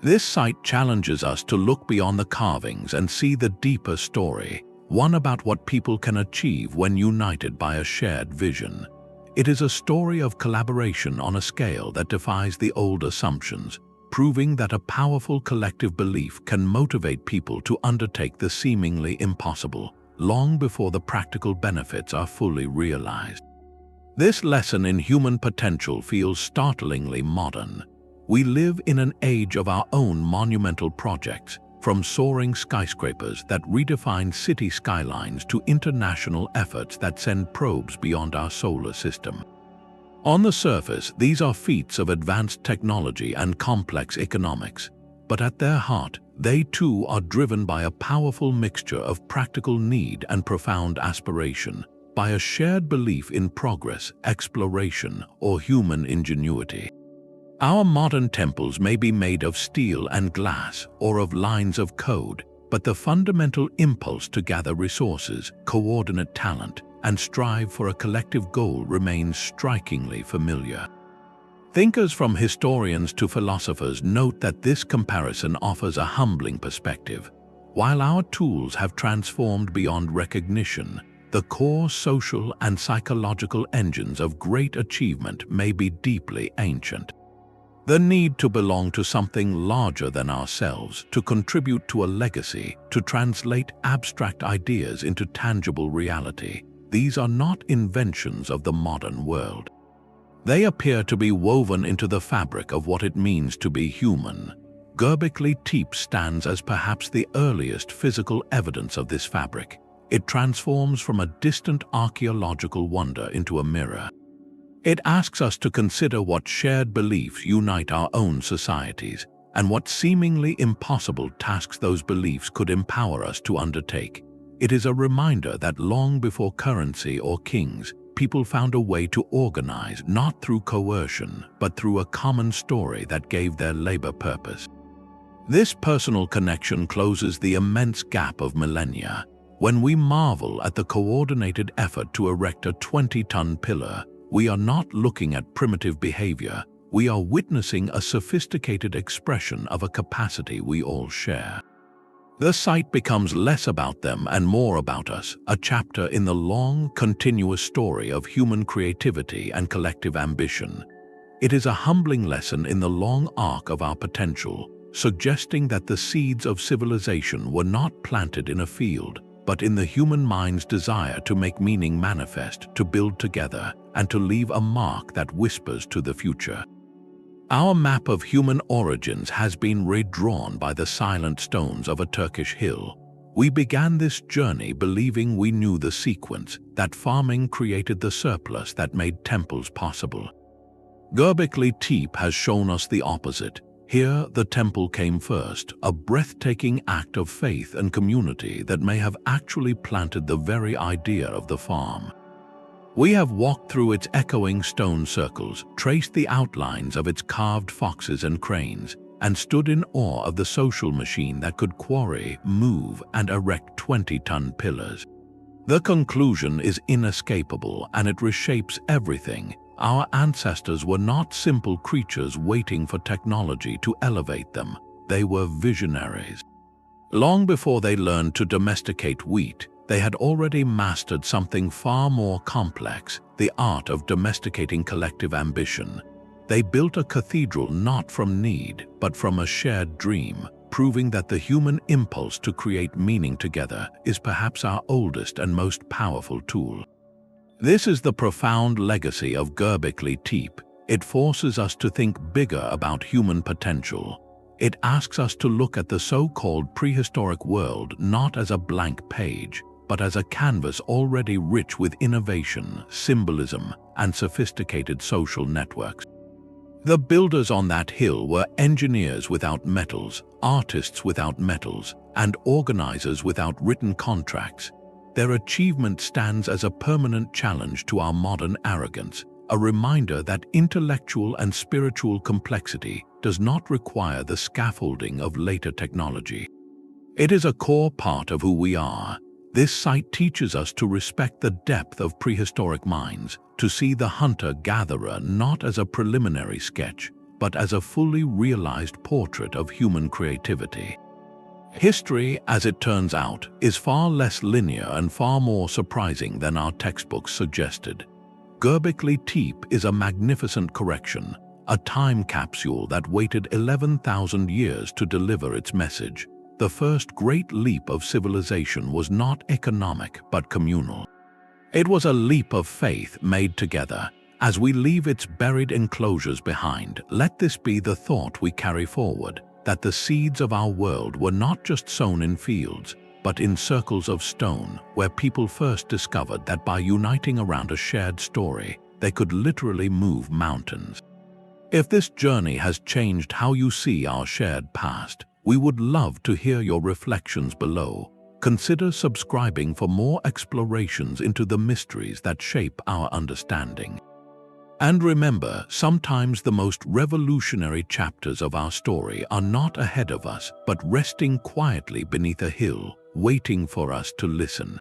This site challenges us to look beyond the carvings and see the deeper story, one about what people can achieve when united by a shared vision. It is a story of collaboration on a scale that defies the old assumptions, proving that a powerful collective belief can motivate people to undertake the seemingly impossible, long before the practical benefits are fully realized. This lesson in human potential feels startlingly modern. We live in an age of our own monumental projects, from soaring skyscrapers that redefine city skylines to international efforts that send probes beyond our solar system. On the surface, these are feats of advanced technology and complex economics, but at their heart, they too are driven by a powerful mixture of practical need and profound aspiration, by a shared belief in progress, exploration, or human ingenuity. Our modern temples may be made of steel and glass or of lines of code, but the fundamental impulse to gather resources, coordinate talent, and strive for a collective goal remains strikingly familiar. Thinkers from historians to philosophers note that this comparison offers a humbling perspective. While our tools have transformed beyond recognition, the core social and psychological engines of great achievement may be deeply ancient. The need to belong to something larger than ourselves, to contribute to a legacy, to translate abstract ideas into tangible reality, these are not inventions of the modern world. They appear to be woven into the fabric of what it means to be human. Göbekli Tepe stands as perhaps the earliest physical evidence of this fabric. It transforms from a distant archaeological wonder into a mirror. It asks us to consider what shared beliefs unite our own societies, and what seemingly impossible tasks those beliefs could empower us to undertake. It is a reminder that long before currency or kings, people found a way to organize not through coercion, but through a common story that gave their labor purpose. This personal connection closes the immense gap of millennia. When we marvel at the coordinated effort to erect a 20-ton pillar, we are not looking at primitive behavior, we are witnessing a sophisticated expression of a capacity we all share. The site becomes less about them and more about us, a chapter in the long, continuous story of human creativity and collective ambition. It is a humbling lesson in the long arc of our potential, suggesting that the seeds of civilization were not planted in a field, but in the human mind's desire to make meaning manifest, to build together, and to leave a mark that whispers to the future. Our map of human origins has been redrawn by the silent stones of a Turkish hill. We began this journey believing we knew the sequence, that farming created the surplus that made temples possible. Göbekli Tepe has shown us the opposite. Here, the temple came first, a breathtaking act of faith and community that may have actually planted the very idea of the farm. We have walked through its echoing stone circles, traced the outlines of its carved foxes and cranes, and stood in awe of the social machine that could quarry, move, and erect 20-ton pillars. The conclusion is inescapable, and it reshapes everything. Our ancestors were not simple creatures waiting for technology to elevate them. They were visionaries. Long before they learned to domesticate wheat, they had already mastered something far more complex, the art of domesticating collective ambition. They built a cathedral not from need, but from a shared dream, proving that the human impulse to create meaning together is perhaps our oldest and most powerful tool. This is the profound legacy of Göbekli Tepe. It forces us to think bigger about human potential. It asks us to look at the so-called prehistoric world not as a blank page, but as a canvas already rich with innovation, symbolism, and sophisticated social networks. The builders on that hill were engineers without metals, artists without metals, and organizers without written contracts. Their achievement stands as a permanent challenge to our modern arrogance, a reminder that intellectual and spiritual complexity does not require the scaffolding of later technology. It is a core part of who we are. This site teaches us to respect the depth of prehistoric minds, to see the hunter-gatherer not as a preliminary sketch, but as a fully realized portrait of human creativity. History, as it turns out, is far less linear and far more surprising than our textbooks suggested. Göbekli Tepe is a magnificent correction, a time capsule that waited 11,000 years to deliver its message. The first great leap of civilization was not economic but communal. It was a leap of faith made together. As we leave its buried enclosures behind, let this be the thought we carry forward, that the seeds of our world were not just sown in fields, but in circles of stone, where people first discovered that by uniting around a shared story, they could literally move mountains. If this journey has changed how you see our shared past, we would love to hear your reflections below. Consider subscribing for more explorations into the mysteries that shape our understanding. And remember, sometimes the most revolutionary chapters of our story are not ahead of us, but resting quietly beneath a hill, waiting for us to listen.